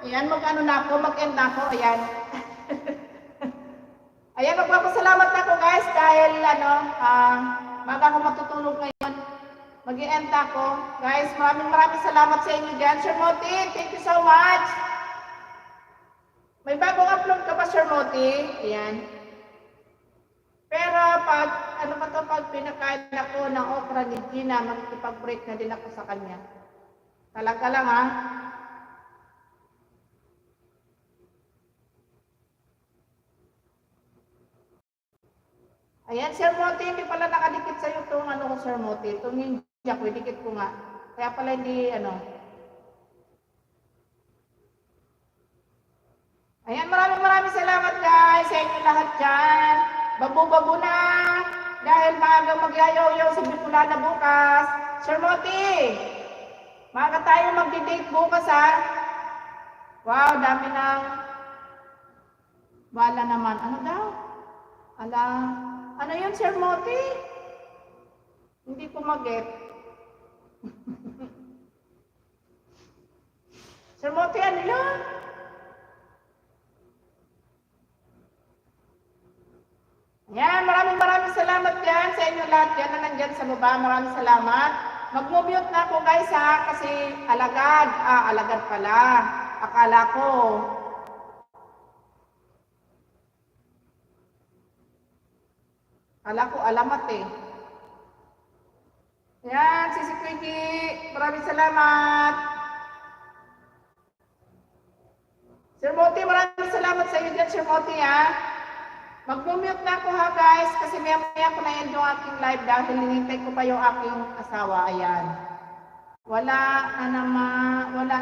Ayan, mag-ano na ako, mag-end na ako. Ayan. Ayan, magpapasalamat na ako guys dahil bago ako matutulog ngayon. Mag-end na ako. Guys, maraming salamat sa inyo dyan. Sir Moti, thank you so much. May bagong upload ka pa, Sir Moti? Ayan. Pero pag pinakain ako ng okra ni Gina, makikipag-break na din ako sa kanya. Talaga lang ha. Ayan, Sir Moti, hindi pala nakadikit sa'yo itong ko, Sir Moti. Itong ninja ko, idikit ko nga. Kaya pala hindi, Ayan, maraming salamat guys sa inyo lahat dyan. Babu-babu na. Dahil maaga magyayaw-yaw sa Bicolana bukas. Sir Moti, maaga tayo magdi-date bukas ha. Wow, dami ng bala naman. Ano daw? Ano yun, Sir Moti? Hindi ko mag-get. Sir Moti, ano yun? Yan, maraming salamat dyan sa inyo lahat dyan na nandyan sa baba. Maraming salamat. Mag-mute na ako guys ha, kasi alagad pala. Akala ko. Alamat eh. Yan, Sisi Koy G, maraming salamat. Sir Moti, maraming salamat sa inyo dyan, Sir Moti ha. Mag-mute na ako ha guys, kasi maya ko na-end yung aking live dahil hinintay ko pa yung aking asawa. Ayan. Wala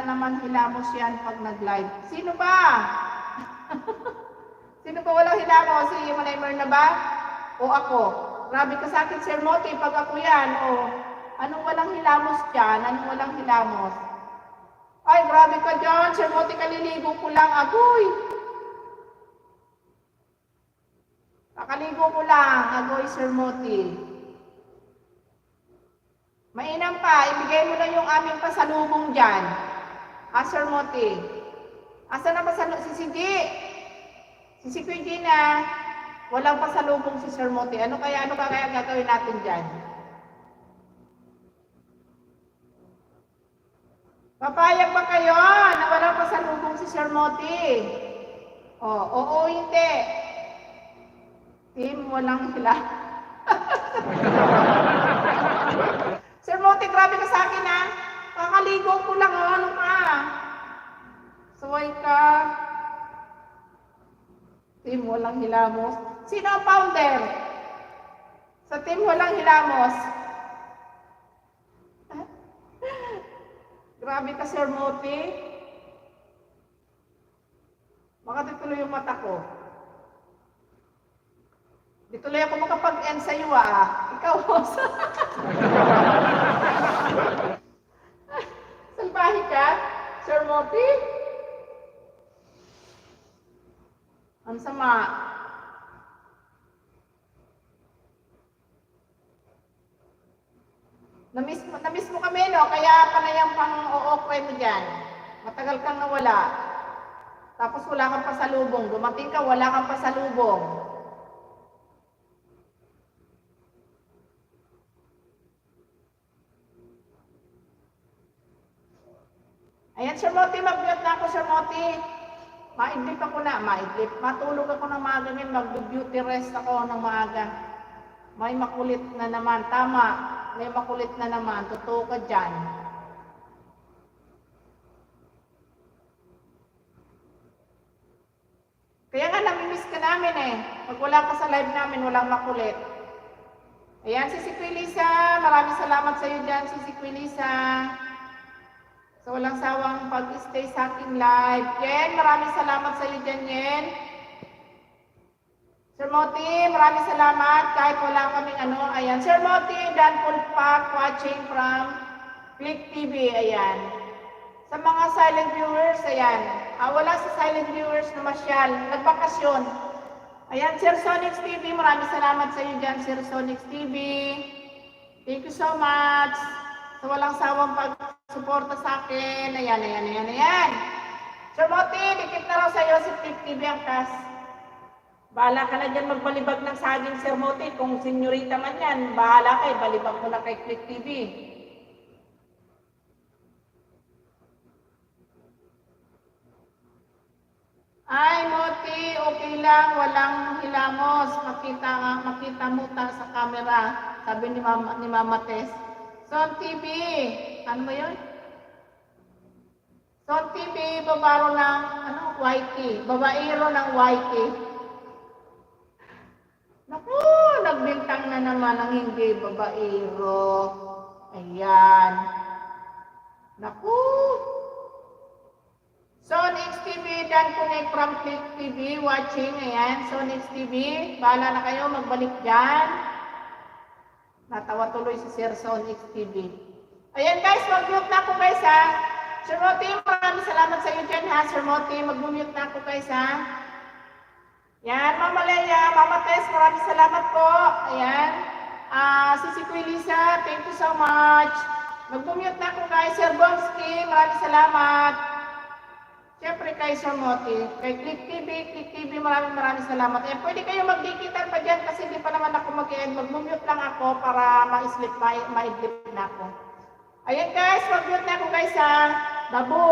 naman hilamos yan pag nag-live. Sino ba? Sino ba walang hilamos? Si Manay Myrna ba? O ako? Grabe ka sa akin, Sir Moti, pag ako yan. O, anong walang hilamos dyan? Anong walang hilamos? Ay, grabe ka dyan, Sir Moti, kaliligo ko lang. Agoy! Kakaligo ko lang, agoy Sir Moti. Mainam pa, ibigay mo na yung aming pasalubong dyan. Sir Moti. Asa na pasalubong? Si Sisi Koy Gina. Walang pasalubong si Sir Moti. Ano kaya gagawin natin dyan? Papayag ba kayo na walang pasalubong si Sir Moti? Oo, hindi. Team, walang hila. Sir Moti, grabe ka sa akin ha. Kakaligo ko lang, ano ka? Suway ka. Team, walang hilamos. Sino ang founder? Sa team, walang hilamos. Grabe ka, Sir Moti. Baka tutuloy yung mata ko. Di tuloy ako makapag-end sa iyo Ikaw, host. Salbahe ka, Sir Moti? Ang sama. Namiss mo kami, no? Kaya panayang pang-o-okray mo dyan. Matagal kang nawala. Tapos wala kang pasalubong. Dumating ka, wala kang pasalubong. Ayan, Sir Moti, mag-mute na ako, Sir Moti. Maidlip ako na, maidlip. Matulog ako ng maaga ngayon, mag-beauty rest ako ng maaga. May makulit na naman, tama. May makulit na naman, totoo ka dyan. Kaya nga namimiss ka namin eh. Pag wala ka sa live namin, walang makulit. Ayan, si Quilisa, maraming salamat sa iyo dyan, si Quilisa. So, walang sawang pag-stay sa aking live. Yen, maraming salamat sa iyo dyan, Yen. Sir Moti, maraming salamat. Kahit wala kaming ano, ayan. Sir Moti, Dan Pulpak, watching from Click TV, ayan. Sa mga silent viewers, ayan. Wala sa silent viewers na masyal. Nagbakasyon. Ayan, Sir Sonix TV, maraming salamat sa iyo dyan, Sir Sonix TV. Thank you so much. Sa walang sawang pag-suporta sa akin. Ayan, ayan, ayan, ayan. Sir Moti, dikit na raw sa iyo si Click TV ang kas. Bahala ka na dyan magbalibag ng saging, Sir Moti. Kung senyorita man yan, bahala kayo. Balibag mo na kay Click TV. Ay, Moti, okay lang. Walang hilamos. Makita mo ta sa camera. Sabi ni Mama Tess. Son TV. Ano ba yun? Son TV, babaro ng YT. Babaero ng YT. Naku, nagbintang na naman ang hindi babaero. Ayan. Naku. Sonix TV, Dan Connect from Click TV, watching. Ayan, Sonix TV. Bahala na kayo, magbalik dyan. Natawa tuloy si Sir Sonix TV. Ayan guys, mag-mute na ako guys ha. Sir Moti, maraming salamat sa iyo dyan ha. Sir Moti, mag-mute na ako guys ha. Yan, Mama Leia, Mama Tess, maraming salamat po. Ayan. Si Quilisa, thank you so much. Mag-mute na ako guys. Sir Bomski, maraming salamat. Siyempre kay Sir Moti, kay Click TV, maraming salamat. Ayan, pwede kayo magdikitan pa dyan kasi hindi pa naman ako mag-end. Mag-mute lang ako para ma-idlip na ako. Ayan guys, mag-mute na ako guys ha. Babu!